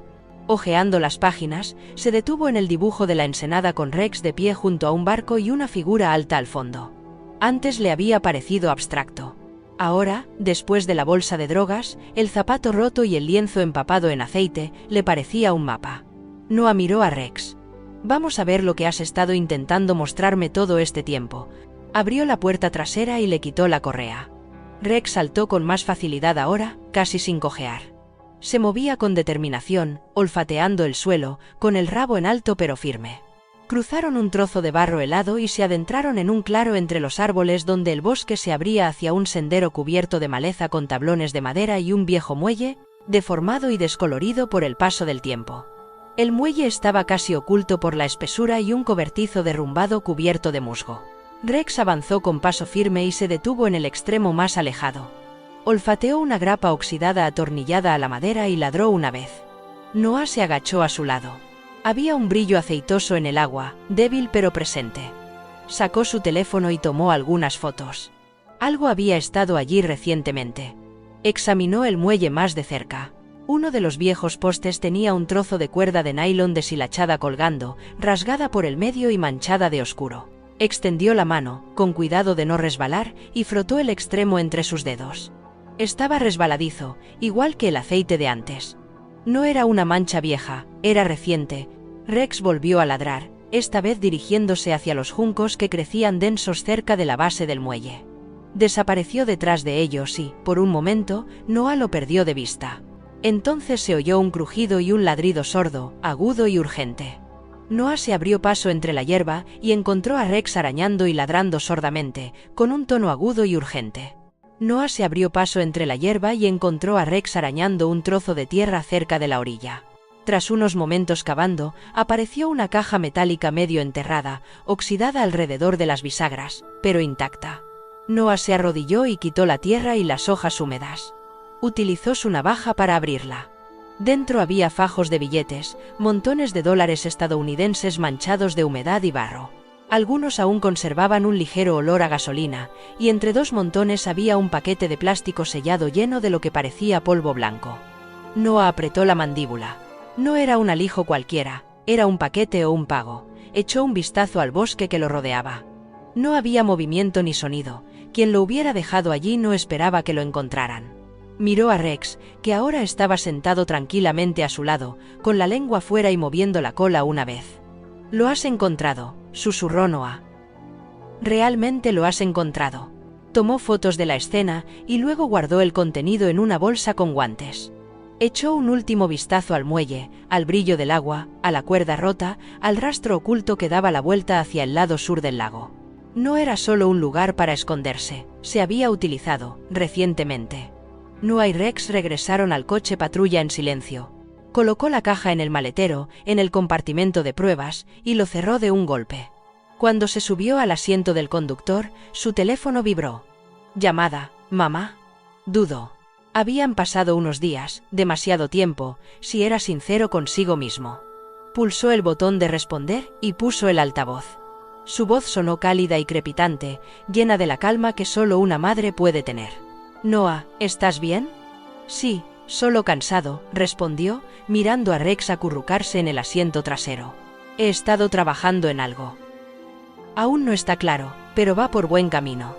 Speaker 1: Hojeando las páginas, se detuvo en el dibujo de la ensenada con Rex de pie junto a un barco y una figura alta al fondo. Antes le había parecido abstracto. Ahora, después de la bolsa de drogas, el zapato roto y el lienzo empapado en aceite, le parecía un mapa. Noah miró a Rex. «Vamos a ver lo que has estado intentando mostrarme todo este tiempo». Abrió la puerta trasera y le quitó la correa. Rex saltó con más facilidad ahora, casi sin cojear. Se movía con determinación, olfateando el suelo, con el rabo en alto pero firme. Cruzaron un trozo de barro helado y se adentraron en un claro entre los árboles donde el bosque se abría hacia un sendero cubierto de maleza con tablones de madera y un viejo muelle, deformado y descolorido por el paso del tiempo. El muelle estaba casi oculto por la espesura y un cobertizo derrumbado cubierto de musgo. Rex avanzó con paso firme y se detuvo en el extremo más alejado. Olfateó una grapa oxidada atornillada a la madera y ladró una vez. Noah se agachó a su lado. Había un brillo aceitoso en el agua, débil pero presente. Sacó su teléfono y tomó algunas fotos. Algo había estado allí recientemente. Examinó el muelle más de cerca. Uno de los viejos postes tenía un trozo de cuerda de nylon deshilachada colgando, rasgada por el medio y manchada de oscuro. Extendió la mano, con cuidado de no resbalar, y frotó el extremo entre sus dedos. Estaba resbaladizo, igual que el aceite de antes. No era una mancha vieja, era reciente. Rex volvió a ladrar, esta vez dirigiéndose hacia los juncos que crecían densos cerca de la base del muelle. Desapareció detrás de ellos y, por un momento, Noah lo perdió de vista. Entonces se oyó un crujido y un ladrido sordo, agudo y urgente. Noah se abrió paso entre la hierba y encontró a Rex arañando y ladrando sordamente, con un tono agudo y urgente. Noah se abrió paso entre la hierba y encontró a Rex arañando un trozo de tierra cerca de la orilla. Tras unos momentos cavando, apareció una caja metálica medio enterrada, oxidada alrededor de las bisagras, pero intacta. Noah se arrodilló y quitó la tierra y las hojas húmedas. Utilizó su navaja para abrirla. Dentro había fajos de billetes, montones de dólares estadounidenses manchados de humedad y barro. Algunos aún conservaban un ligero olor a gasolina, y entre 2 montones había un paquete de plástico sellado lleno de lo que parecía polvo blanco. Noah apretó la mandíbula. No era un alijo cualquiera, era un paquete o un pago. Echó un vistazo al bosque que lo rodeaba. No había movimiento ni sonido, Quien lo hubiera dejado allí no esperaba que lo encontraran. Miró a Rex, que ahora estaba sentado tranquilamente a su lado, con la lengua fuera y moviendo la cola una vez. «Lo has encontrado», susurró Noah. «Realmente lo has encontrado». Tomó fotos de la escena y luego guardó el contenido en una bolsa con guantes. Echó un último vistazo al muelle, al brillo del agua, a la cuerda rota, al rastro oculto que daba la vuelta hacia el lado sur del lago. No era solo un lugar para esconderse, se había utilizado, recientemente. Noah y Rex regresaron al coche patrulla en silencio. Colocó la caja en el maletero, en el compartimento de pruebas, y lo cerró de un golpe. Cuando se subió al asiento del conductor, su teléfono vibró. «Llamada, mamá». Dudó. Habían pasado unos días, demasiado tiempo, si era sincero consigo mismo. Pulsó el botón de responder y puso el altavoz. Su voz sonó cálida y crepitante, llena de la calma que solo una madre puede tener. «Noah, ¿estás bien?» «Sí, solo cansado», respondió, mirando a Rex acurrucarse en el asiento trasero. «He estado trabajando en algo. Aún no está claro, pero va por buen camino».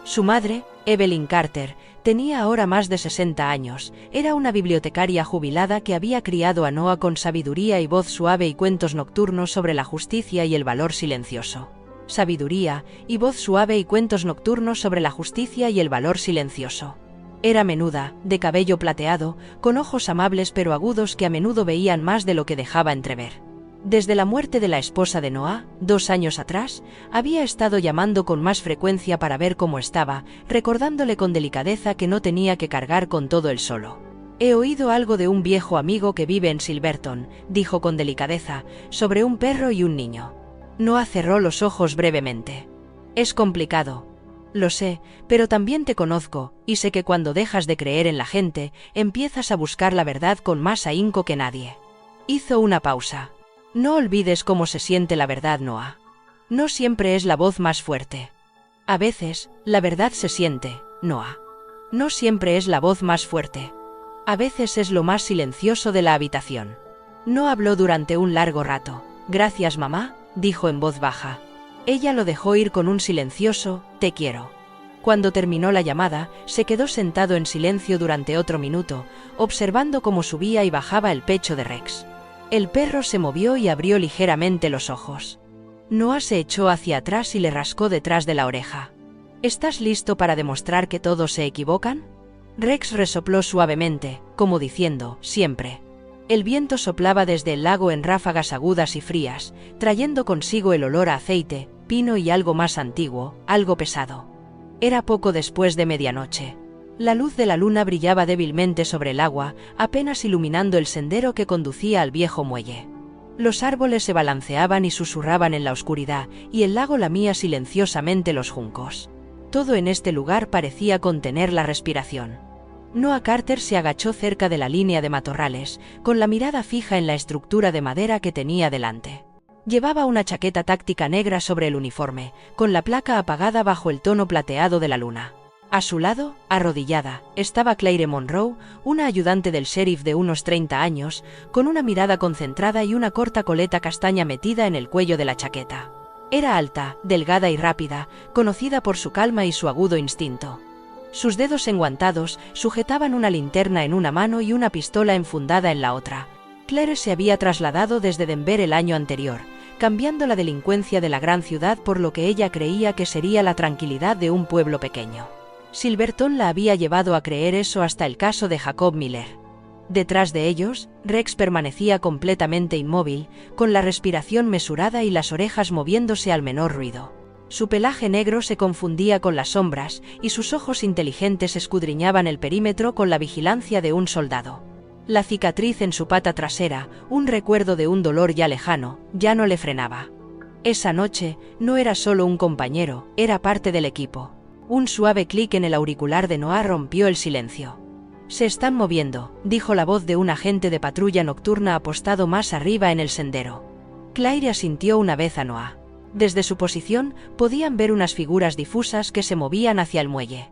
Speaker 1: Su madre, Evelyn Carter, tenía ahora más de 60 años, era una bibliotecaria jubilada que había criado a Noah con sabiduría y voz suave y cuentos nocturnos sobre la justicia y el valor silencioso. Sabiduría y voz suave y cuentos nocturnos sobre la justicia y el valor silencioso. Era menuda, de cabello plateado, con ojos amables pero agudos que a menudo veían más de lo que dejaba entrever. Desde la muerte de la esposa de Noah, 2 años atrás, había estado llamando con más frecuencia para ver cómo estaba, recordándole con delicadeza que no tenía que cargar con todo él solo. «He oído algo de un viejo amigo que vive en Silverton», dijo con delicadeza, «sobre un perro y un niño». Noah cerró los ojos brevemente. «Es complicado. Lo sé, pero también te conozco, y sé que cuando dejas de creer en la gente, empiezas a buscar la verdad con más ahínco que nadie». Hizo una pausa. «No olvides cómo se siente la verdad, Noah. No siempre es la voz más fuerte. A veces, la verdad se siente, Noah. No siempre es la voz más fuerte. A veces es lo más silencioso de la habitación». No habló durante un largo rato. «Gracias, mamá», dijo en voz baja. Ella lo dejó ir con un silencioso «te quiero». Cuando terminó la llamada, se quedó sentado en silencio durante otro minuto, observando cómo subía y bajaba el pecho de Rex. El perro se movió y abrió ligeramente los ojos. Noah se echó hacia atrás y le rascó detrás de la oreja. «¿Estás listo para demostrar que todos se equivocan?» Rex resopló suavemente, como diciendo, «siempre». El viento soplaba desde el lago en ráfagas agudas y frías, trayendo consigo el olor a aceite, pino y algo más antiguo, algo pesado. Era poco después de medianoche. La luz de la luna brillaba débilmente sobre el agua, apenas iluminando el sendero que conducía al viejo muelle. Los árboles se balanceaban y susurraban en la oscuridad, y el lago lamía silenciosamente los juncos. Todo en este lugar parecía contener la respiración. Noah Carter se agachó cerca de la línea de matorrales, con la mirada fija en la estructura de madera que tenía delante. Llevaba una chaqueta táctica negra sobre el uniforme, con la placa apagada bajo el tono plateado de la luna. A su lado, arrodillada, estaba Claire Monroe, una ayudante del sheriff de unos 30 años, con una mirada concentrada y una corta coleta castaña metida en el cuello de la chaqueta. Era alta, delgada y rápida, conocida por su calma y su agudo instinto. Sus dedos enguantados sujetaban una linterna en una mano y una pistola enfundada en la otra. Claire se había trasladado desde Denver el año anterior, cambiando la delincuencia de la gran ciudad por lo que ella creía que sería la tranquilidad de un pueblo pequeño. Silverton la había llevado a creer eso hasta el caso de Jacob Miller. Detrás de ellos, Rex permanecía completamente inmóvil, con la respiración mesurada y las orejas moviéndose al menor ruido. Su pelaje negro se confundía con las sombras, y sus ojos inteligentes escudriñaban el perímetro con la vigilancia de un soldado. La cicatriz en su pata trasera, un recuerdo de un dolor ya lejano, ya no le frenaba. Esa noche, no era solo un compañero, era parte del equipo. Un suave clic en el auricular de Noah rompió el silencio. «Se están moviendo», dijo la voz de un agente de patrulla nocturna apostado más arriba en el sendero. Claire asintió una vez a Noah. Desde su posición, podían ver unas figuras difusas que se movían hacia el muelle.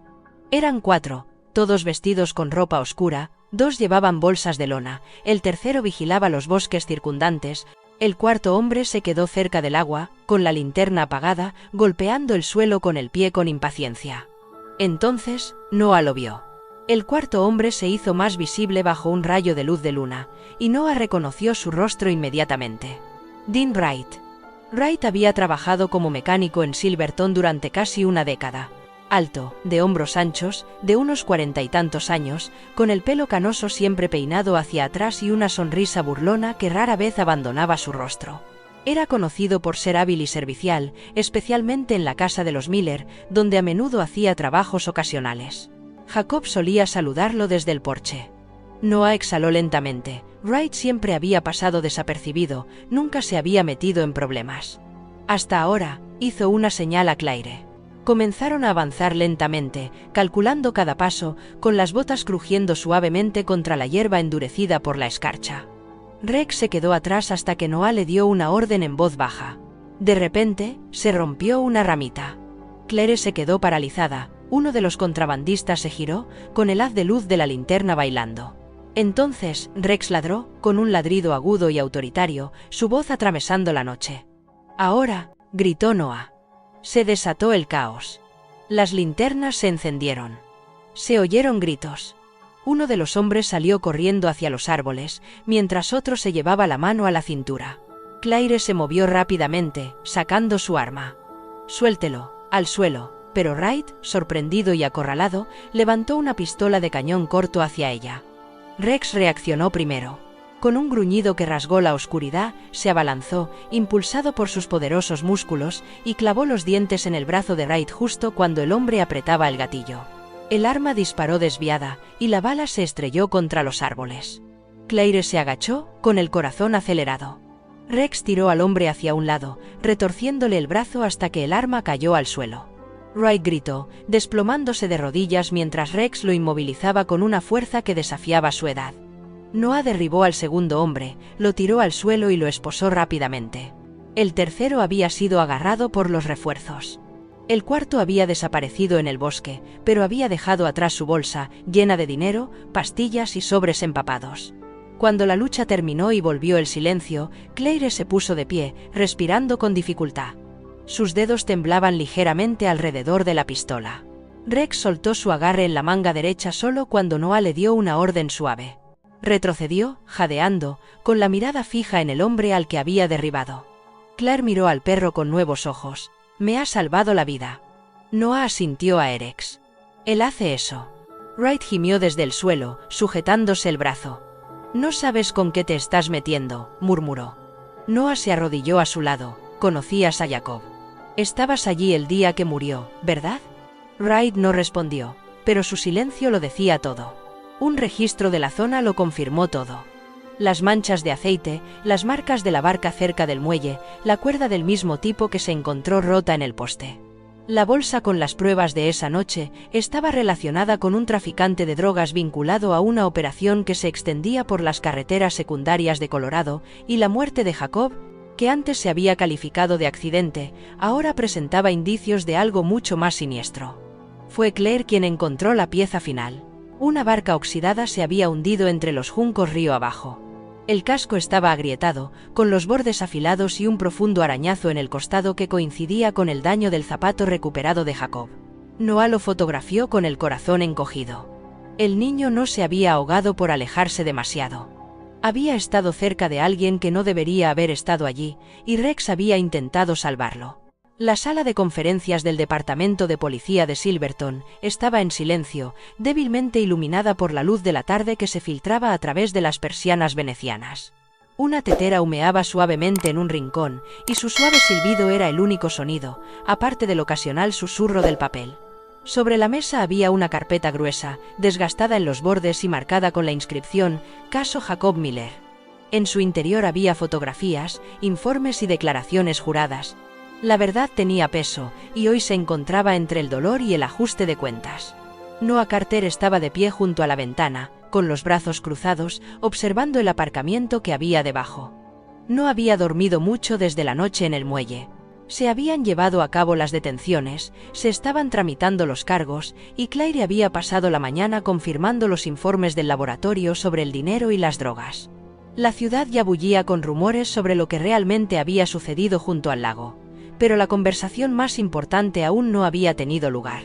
Speaker 1: Eran 4, todos vestidos con ropa oscura, 2 llevaban bolsas de lona, el tercero vigilaba los bosques circundantes, el cuarto hombre se quedó cerca del agua, con la linterna apagada, golpeando el suelo con el pie con impaciencia. Entonces, Noah lo vio. El cuarto hombre se hizo más visible bajo un rayo de luz de luna, y Noah reconoció su rostro inmediatamente. Dean Wright. Wright había trabajado como mecánico en Silverton durante casi una década. Alto, de hombros anchos, de unos 40 y tantos años, con el pelo canoso siempre peinado hacia atrás y una sonrisa burlona que rara vez abandonaba su rostro. Era conocido por ser hábil y servicial, especialmente en la casa de los Miller, donde a menudo hacía trabajos ocasionales. Jacob solía saludarlo desde el porche. Noah exhaló lentamente. Wright siempre había pasado desapercibido, nunca se había metido en problemas. Hasta ahora, hizo una señal a Claire. Comenzaron a avanzar lentamente, calculando cada paso, con las botas crujiendo suavemente contra la hierba endurecida por la escarcha. Rex se quedó atrás hasta que Noah le dio una orden en voz baja. De repente, se rompió una ramita. Claire se quedó paralizada. Uno de los contrabandistas se giró, con el haz de luz de la linterna bailando. Entonces, Rex ladró, con un ladrido agudo y autoritario, su voz atravesando la noche. «Ahora», gritó Noah. Se desató el caos. Las linternas se encendieron. Se oyeron gritos. Uno de los hombres salió corriendo hacia los árboles, mientras otro se llevaba la mano a la cintura. Claire se movió rápidamente, sacando su arma. «Suéltelo», al suelo, pero Wright, sorprendido y acorralado, levantó una pistola de cañón corto hacia ella. Rex reaccionó primero. Con un gruñido que rasgó la oscuridad, se abalanzó, impulsado por sus poderosos músculos, y clavó los dientes en el brazo de Wright justo cuando el hombre apretaba el gatillo. El arma disparó desviada, y la bala se estrelló contra los árboles. Claire se agachó, con el corazón acelerado. Rex tiró al hombre hacia un lado, retorciéndole el brazo hasta que el arma cayó al suelo. Wright gritó, desplomándose de rodillas mientras Rex lo inmovilizaba con una fuerza que desafiaba su edad. Noah derribó al segundo hombre, lo tiró al suelo y lo esposó rápidamente. El tercero había sido agarrado por los refuerzos. El cuarto había desaparecido en el bosque, pero había dejado atrás su bolsa, llena de dinero, pastillas y sobres empapados. Cuando la lucha terminó y volvió el silencio, Claire se puso de pie, respirando con dificultad. Sus dedos temblaban ligeramente alrededor de la pistola. Rex soltó su agarre en la manga derecha solo cuando Noah le dio una orden suave. Retrocedió, jadeando, con la mirada fija en el hombre al que había derribado. Claire miró al perro con nuevos ojos. «Me ha salvado la vida». Noah asintió a Rex. «Él hace eso». Wright gimió desde el suelo, sujetándose el brazo. «No sabes con qué te estás metiendo», murmuró. Noah se arrodilló a su lado. «Conocías a Jacob. Estabas allí el día que murió, ¿verdad?» Wright no respondió, pero su silencio lo decía todo. Un registro de la zona lo confirmó todo. Las manchas de aceite, las marcas de la barca cerca del muelle, la cuerda del mismo tipo que se encontró rota en el poste. La bolsa con las pruebas de esa noche estaba relacionada con un traficante de drogas vinculado a una operación que se extendía por las carreteras secundarias de Colorado, y la muerte de Jacob, que antes se había calificado de accidente, ahora presentaba indicios de algo mucho más siniestro. Fue Claire quien encontró la pieza final. Una barca oxidada se había hundido entre los juncos río abajo. El casco estaba agrietado, con los bordes afilados y un profundo arañazo en el costado que coincidía con el daño del zapato recuperado de Jacob. Noah lo fotografió con el corazón encogido. El niño no se había ahogado por alejarse demasiado. Había estado cerca de alguien que no debería haber estado allí, y Rex había intentado salvarlo. La sala de conferencias del Departamento de Policía de Silverton estaba en silencio, débilmente iluminada por la luz de la tarde que se filtraba a través de las persianas venecianas. Una tetera humeaba suavemente en un rincón, y su suave silbido era el único sonido, aparte del ocasional susurro del papel. Sobre la mesa había una carpeta gruesa, desgastada en los bordes y marcada con la inscripción «Caso Jacob Miller». En su interior había fotografías, informes y declaraciones juradas. La verdad tenía peso, y hoy se encontraba entre el dolor y el ajuste de cuentas. Noah Carter estaba de pie junto a la ventana, con los brazos cruzados, observando el aparcamiento que había debajo. No había dormido mucho desde la noche en el muelle. Se habían llevado a cabo las detenciones, se estaban tramitando los cargos, y Claire había pasado la mañana confirmando los informes del laboratorio sobre el dinero y las drogas. La ciudad ya bullía con rumores sobre lo que realmente había sucedido junto al lago, pero la conversación más importante aún no había tenido lugar.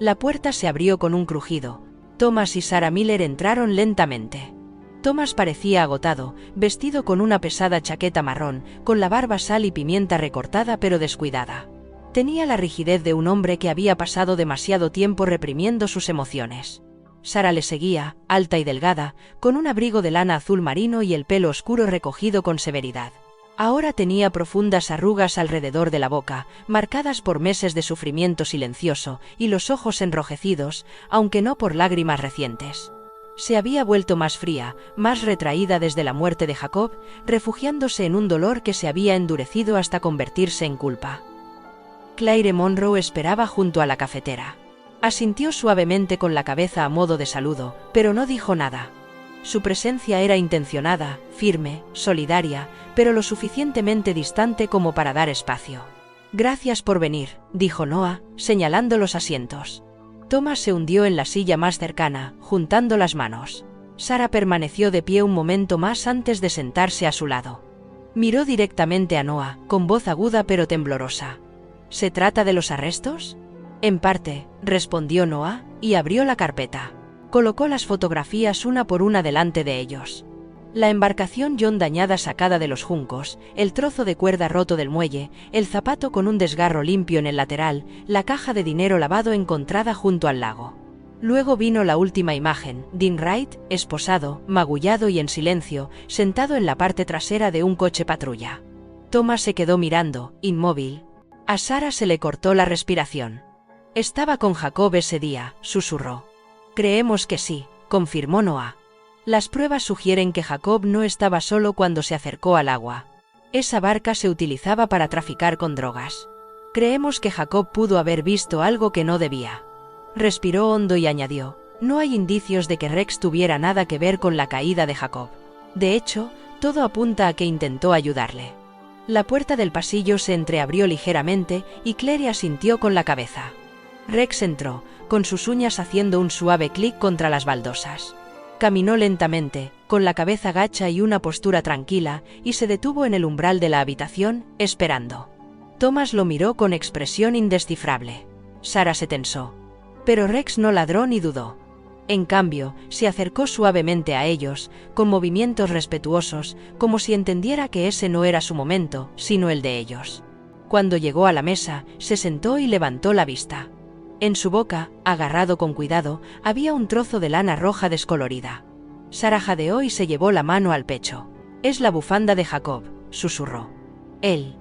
Speaker 1: La puerta se abrió con un crujido. Thomas y Sarah Miller entraron lentamente. Thomas parecía agotado, vestido con una pesada chaqueta marrón, con la barba sal y pimienta recortada pero descuidada. Tenía la rigidez de un hombre que había pasado demasiado tiempo reprimiendo sus emociones. Sarah le seguía, alta y delgada, con un abrigo de lana azul marino y el pelo oscuro recogido con severidad. Ahora tenía profundas arrugas alrededor de la boca, marcadas por meses de sufrimiento silencioso, y los ojos enrojecidos, aunque no por lágrimas recientes. Se había vuelto más fría, más retraída desde la muerte de Jacob, refugiándose en un dolor que se había endurecido hasta convertirse en culpa. Claire Monroe esperaba junto a la cafetera. Asintió suavemente con la cabeza a modo de saludo, pero no dijo nada. Su presencia era intencionada, firme, solidaria, pero lo suficientemente distante como para dar espacio. «Gracias por venir», dijo Noah, señalando los asientos. Thomas se hundió en la silla más cercana, juntando las manos. Sarah permaneció de pie un momento más antes de sentarse a su lado. Miró directamente a Noah, con voz aguda pero temblorosa. «¿Se trata de los arrestos?» «En parte», respondió Noah, y abrió la carpeta. Colocó las fotografías una por una delante de ellos. La embarcación John dañada sacada de los juncos, el trozo de cuerda roto del muelle, el zapato con un desgarro limpio en el lateral, la caja de dinero lavado encontrada junto al lago. Luego vino la última imagen, Dean Wright, esposado, magullado y en silencio, sentado en la parte trasera de un coche patrulla. Thomas se quedó mirando, inmóvil. A Sarah se le cortó la respiración. «Estaba con Jacob ese día», susurró. «Creemos que sí», confirmó Noah. «Las pruebas sugieren que Jacob no estaba solo cuando se acercó al agua. Esa barca se utilizaba para traficar con drogas. Creemos que Jacob pudo haber visto algo que no debía». Respiró hondo y añadió: «No hay indicios de que Rex tuviera nada que ver con la caída de Jacob. De hecho, todo apunta a que intentó ayudarle». La puerta del pasillo se entreabrió ligeramente y Claire asintió con la cabeza. Rex entró, con sus uñas haciendo un suave clic contra las baldosas. Caminó lentamente, con la cabeza gacha y una postura tranquila, y se detuvo en el umbral de la habitación, esperando. Thomas lo miró con expresión indescifrable. Sarah se tensó. Pero Rex no ladró ni dudó. En cambio, se acercó suavemente a ellos, con movimientos respetuosos, como si entendiera que ese no era su momento, sino el de ellos. Cuando llegó a la mesa, se sentó y levantó la vista. En su boca, agarrado con cuidado, había un trozo de lana roja descolorida. Sarah jadeó y se llevó la mano al pecho. «Es la bufanda de Jacob», susurró. Él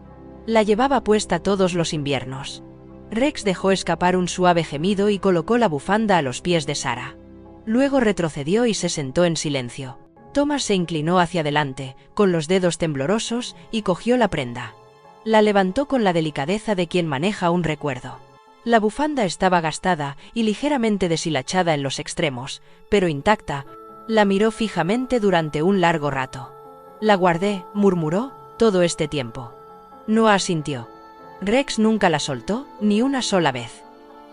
Speaker 1: la llevaba puesta todos los inviernos. Rex dejó escapar un suave gemido y colocó la bufanda a los pies de Sarah. Luego retrocedió y se sentó en silencio. Thomas se inclinó hacia adelante, con los dedos temblorosos, y cogió la prenda. La levantó con la delicadeza de quien maneja un recuerdo. La bufanda estaba gastada y ligeramente deshilachada en los extremos, pero intacta. La miró fijamente durante un largo rato. «La guardé», murmuró, «todo este tiempo». No asintió. Rex nunca la soltó, ni una sola vez.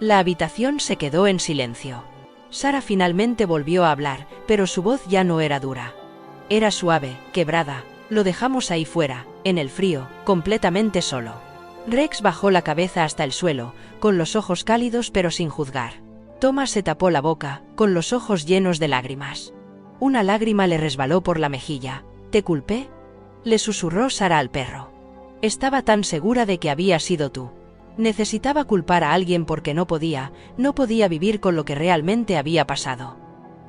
Speaker 1: La habitación se quedó en silencio. Sarah finalmente volvió a hablar, pero su voz ya no era dura. Era suave, quebrada. «Lo dejamos ahí fuera, en el frío, completamente solo». Rex bajó la cabeza hasta el suelo, con los ojos cálidos pero sin juzgar. Thomas se tapó la boca, con los ojos llenos de lágrimas. Una lágrima le resbaló por la mejilla. «¿Te culpé?», le susurró Sarah al perro. «Estaba tan segura de que había sido tú. Necesitaba culpar a alguien porque no podía vivir con lo que realmente había pasado».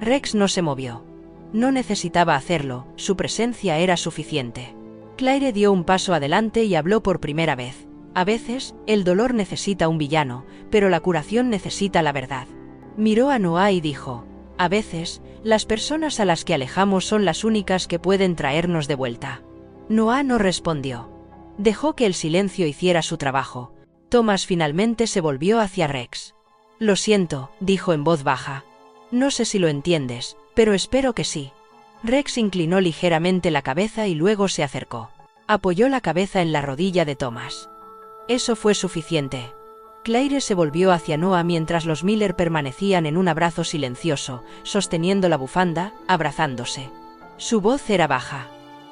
Speaker 1: Rex no se movió. No necesitaba hacerlo, su presencia era suficiente. Claire dio un paso adelante y habló por primera vez. «A veces, el dolor necesita un villano, pero la curación necesita la verdad». Miró a Noah y dijo: «A veces, las personas a las que alejamos son las únicas que pueden traernos de vuelta». Noah no respondió. Dejó que el silencio hiciera su trabajo. Thomas finalmente se volvió hacia Rex. «Lo siento», dijo en voz baja. «No sé si lo entiendes, pero espero que sí». Rex inclinó ligeramente la cabeza y luego se acercó. Apoyó la cabeza en la rodilla de Thomas. Eso fue suficiente. Claire se volvió hacia Noah mientras los Miller permanecían en un abrazo silencioso, sosteniendo la bufanda, abrazándose. Su voz era baja.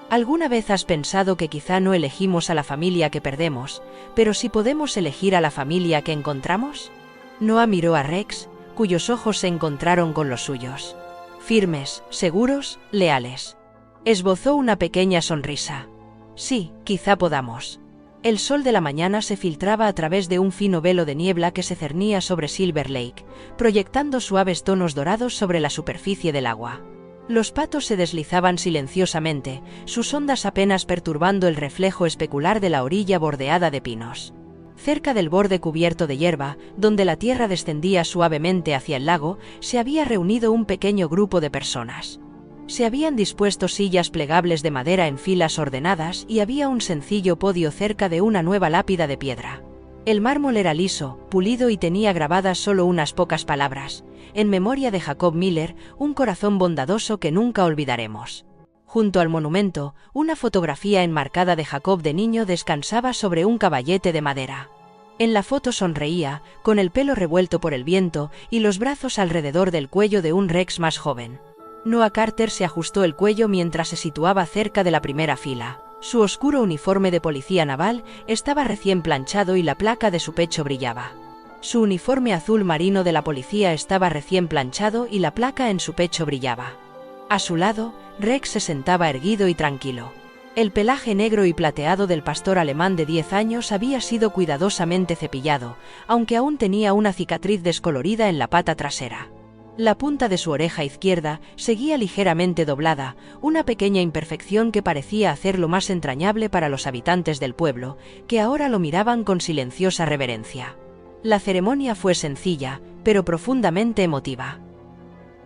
Speaker 1: ¿Alguna vez has pensado que quizá no elegimos a la familia que perdemos, pero sí podemos elegir a la familia que encontramos? Noah miró a Rex, cuyos ojos se encontraron con los suyos. Firmes, seguros, leales. Esbozó una pequeña sonrisa. Sí, quizá podamos. El sol de la mañana se filtraba a través de un fino velo de niebla que se cernía sobre Silver Lake, proyectando suaves tonos dorados sobre la superficie del agua. Los patos se deslizaban silenciosamente, sus ondas apenas perturbando el reflejo especular de la orilla bordeada de pinos. Cerca del borde cubierto de hierba, donde la tierra descendía suavemente hacia el lago, se había reunido un pequeño grupo de personas. Se habían dispuesto sillas plegables de madera en filas ordenadas y había un sencillo podio cerca de una nueva lápida de piedra. El mármol era liso, pulido y tenía grabadas solo unas pocas palabras: en memoria de Jacob Miller, un corazón bondadoso que nunca olvidaremos. Junto al monumento, una fotografía enmarcada de Jacob de niño descansaba sobre un caballete de madera. En la foto sonreía, con el pelo revuelto por el viento y los brazos alrededor del cuello de un Rex más joven. Noah Carter se ajustó el cuello mientras se situaba cerca de la primera fila. Su oscuro uniforme de policía naval estaba recién planchado y la placa de su pecho brillaba. Su uniforme azul marino de la policía estaba recién planchado y la placa en su pecho brillaba. A su lado, Rex se sentaba erguido y tranquilo. El pelaje negro y plateado del pastor alemán de 10 años había sido cuidadosamente cepillado, aunque aún tenía una cicatriz descolorida en la pata trasera. La punta de su oreja izquierda seguía ligeramente doblada, una pequeña imperfección que parecía hacerlo más entrañable para los habitantes del pueblo, que ahora lo miraban con silenciosa reverencia. La ceremonia fue sencilla, pero profundamente emotiva.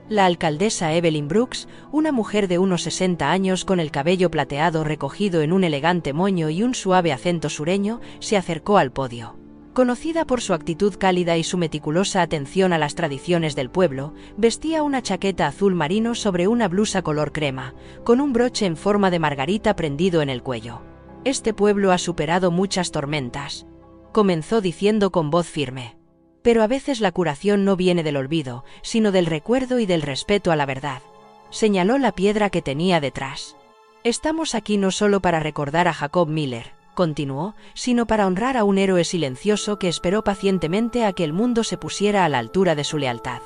Speaker 1: La alcaldesa Evelyn Brooks, una mujer de unos 60 años con el cabello plateado recogido en un elegante moño y un suave acento sureño, se acercó al podio. Conocida por su actitud cálida y su meticulosa atención a las tradiciones del pueblo, vestía una chaqueta azul marino sobre una blusa color crema, con un broche en forma de margarita prendido en el cuello. «Este pueblo ha superado muchas tormentas», comenzó diciendo con voz firme. «Pero a veces la curación no viene del olvido, sino del recuerdo y del respeto a la verdad». Señaló la piedra que tenía detrás. «Estamos aquí no solo para recordar a Jacob Miller», continuó, «sino para honrar a un héroe silencioso que esperó pacientemente a que el mundo se pusiera a la altura de su lealtad».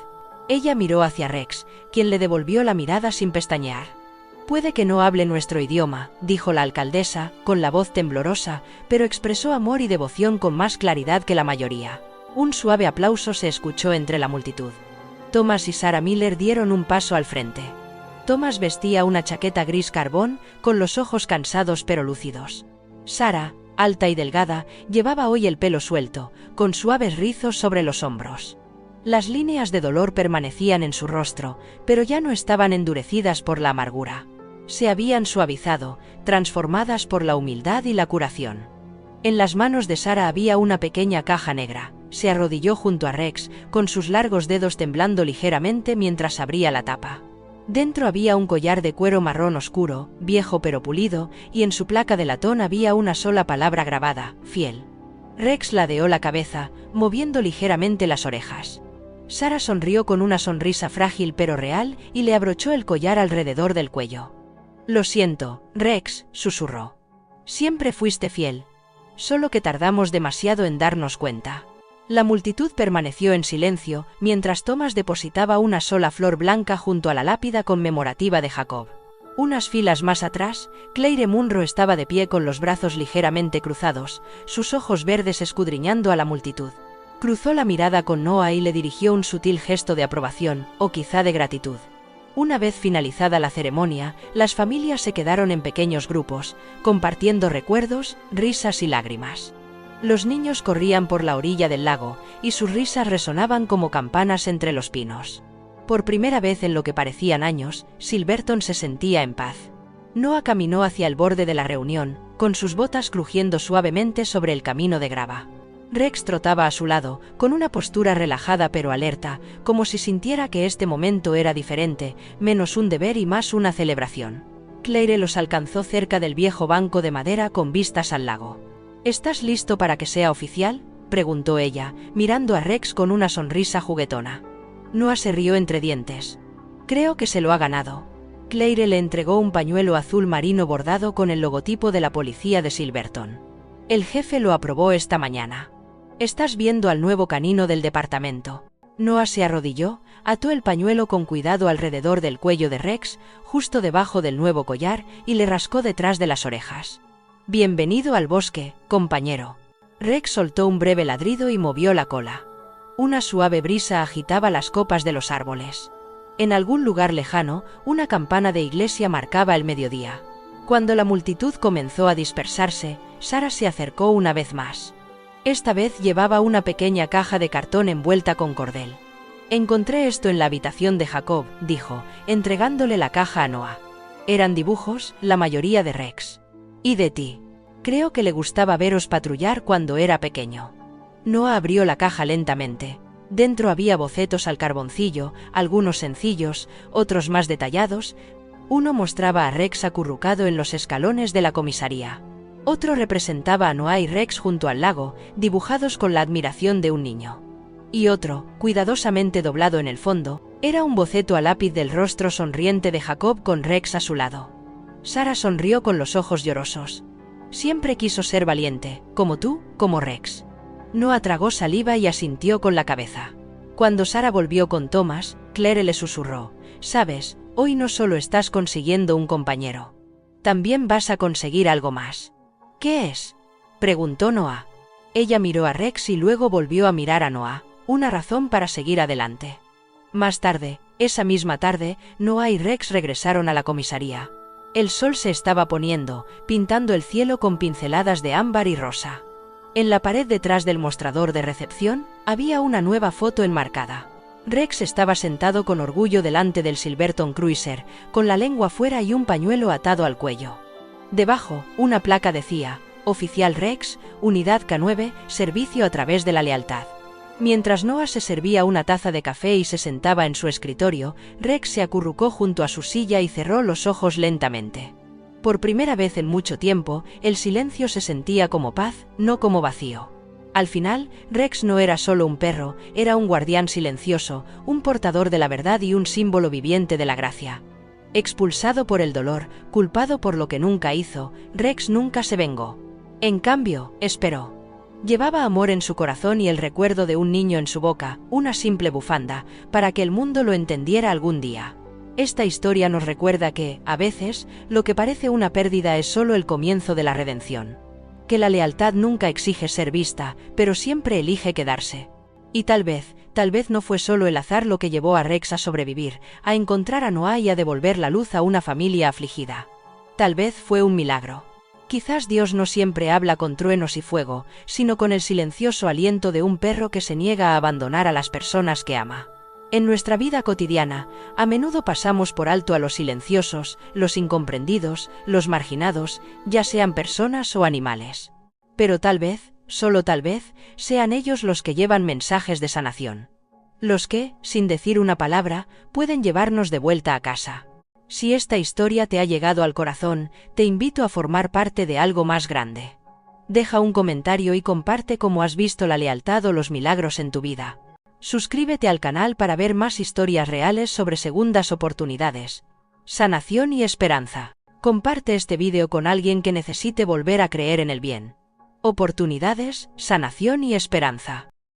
Speaker 1: Ella miró hacia Rex, quien le devolvió la mirada sin pestañear. «Puede que no hable nuestro idioma», dijo la alcaldesa, con la voz temblorosa, pero expresó amor y devoción con más claridad que la mayoría. Un suave aplauso se escuchó entre la multitud. Thomas y Sarah Miller dieron un paso al frente. Thomas vestía una chaqueta gris carbón, con los ojos cansados pero lúcidos. Sarah, alta y delgada, llevaba hoy el pelo suelto, con suaves rizos sobre los hombros. Las líneas de dolor permanecían en su rostro, pero ya no estaban endurecidas por la amargura. Se habían suavizado, transformadas por la humildad y la curación. En las manos de Sarah había una pequeña caja negra. Se arrodilló junto a Rex, con sus largos dedos temblando ligeramente mientras abría la tapa. Dentro había un collar de cuero marrón oscuro, viejo pero pulido, y en su placa de latón había una sola palabra grabada: fiel. Rex ladeó la cabeza, moviendo ligeramente las orejas. Sarah sonrió con una sonrisa frágil pero real y le abrochó el collar alrededor del cuello. «Lo siento, Rex», susurró. «Siempre fuiste fiel. Solo que tardamos demasiado en darnos cuenta». La multitud permaneció en silencio, mientras Thomas depositaba una sola flor blanca junto a la lápida conmemorativa de Jacob. Unas filas más atrás, Claire Munro estaba de pie con los brazos ligeramente cruzados, sus ojos verdes escudriñando a la multitud. Cruzó la mirada con Noah y le dirigió un sutil gesto de aprobación, o quizá de gratitud. Una vez finalizada la ceremonia, las familias se quedaron en pequeños grupos, compartiendo recuerdos, risas y lágrimas. Los niños corrían por la orilla del lago, y sus risas resonaban como campanas entre los pinos. Por primera vez en lo que parecían años, Silverton se sentía en paz. Noah caminó hacia el borde de la reunión, con sus botas crujiendo suavemente sobre el camino de grava. Rex trotaba a su lado, con una postura relajada pero alerta, como si sintiera que este momento era diferente, menos un deber y más una celebración. Claire los alcanzó cerca del viejo banco de madera con vistas al lago. «¿Estás listo para que sea oficial?», preguntó ella, mirando a Rex con una sonrisa juguetona. Noah se rió entre dientes. «Creo que se lo ha ganado». Claire le entregó un pañuelo azul marino bordado con el logotipo de la policía de Silverton. «El jefe lo aprobó esta mañana». Estás viendo al nuevo canino del departamento. Noah se arrodilló, ató el pañuelo con cuidado alrededor del cuello de Rex, justo debajo del nuevo collar, y le rascó detrás de las orejas. Bienvenido al bosque, compañero. Rex soltó un breve ladrido y movió la cola. Una suave brisa agitaba las copas de los árboles. En algún lugar lejano, una campana de iglesia marcaba el mediodía. Cuando la multitud comenzó a dispersarse, Sara se acercó una vez más. Esta vez llevaba una pequeña caja de cartón envuelta con cordel. Encontré esto en la habitación de Jacob, dijo, entregándole la caja a Noah. Eran dibujos, la mayoría de Rex. Y de ti. Creo que le gustaba veros patrullar cuando era pequeño. Noah abrió la caja lentamente. Dentro había bocetos al carboncillo, algunos sencillos, otros más detallados. Uno mostraba a Rex acurrucado en los escalones de la comisaría. Otro representaba a Noah y Rex junto al lago, dibujados con la admiración de un niño. Y otro, cuidadosamente doblado en el fondo, era un boceto a lápiz del rostro sonriente de Jacob con Rex a su lado. Sara sonrió con los ojos llorosos. Siempre quiso ser valiente, como tú, como Rex. Noah tragó saliva y asintió con la cabeza. Cuando Sara volvió con Thomas, Claire le susurró, «Sabes, hoy no solo estás consiguiendo un compañero. También vas a conseguir algo más». «¿Qué es?», preguntó Noah. Ella miró a Rex y luego volvió a mirar a Noah, una razón para seguir adelante. Más tarde, esa misma tarde, Noah y Rex regresaron a la comisaría. El sol se estaba poniendo, pintando el cielo con pinceladas de ámbar y rosa. En la pared detrás del mostrador de recepción, había una nueva foto enmarcada. Rex estaba sentado con orgullo delante del Silverton Cruiser, con la lengua fuera y un pañuelo atado al cuello. Debajo, una placa decía, Oficial Rex, Unidad K9, Servicio a través de la lealtad. Mientras Noah se servía una taza de café y se sentaba en su escritorio, Rex se acurrucó junto a su silla y cerró los ojos lentamente. Por primera vez en mucho tiempo, el silencio se sentía como paz, no como vacío. Al final, Rex no era solo un perro, era un guardián silencioso, un portador de la verdad y un símbolo viviente de la gracia. Expulsado por el dolor, culpado por lo que nunca hizo, Rex nunca se vengó. En cambio, esperó. Llevaba amor en su corazón y el recuerdo de un niño en su boca, una simple bufanda, para que el mundo lo entendiera algún día. Esta historia nos recuerda que, a veces, lo que parece una pérdida es solo el comienzo de la redención. Que la lealtad nunca exige ser vista, pero siempre elige quedarse. Y tal vez no fue solo el azar lo que llevó a Rex a sobrevivir, a encontrar a Noah y a devolver la luz a una familia afligida. Tal vez fue un milagro. Quizás Dios no siempre habla con truenos y fuego, sino con el silencioso aliento de un perro que se niega a abandonar a las personas que ama. En nuestra vida cotidiana, a menudo pasamos por alto a los silenciosos, los incomprendidos, los marginados, ya sean personas o animales. Pero tal vez, solo tal vez, sean ellos los que llevan mensajes de sanación. Los que, sin decir una palabra, pueden llevarnos de vuelta a casa. Si esta historia te ha llegado al corazón, te invito a formar parte de algo más grande. Deja un comentario y comparte cómo has visto la lealtad o los milagros en tu vida. Suscríbete al canal para ver más historias reales sobre segundas oportunidades, sanación y esperanza. Comparte este vídeo con alguien que necesite volver a creer en el bien. Oportunidades, sanación y esperanza.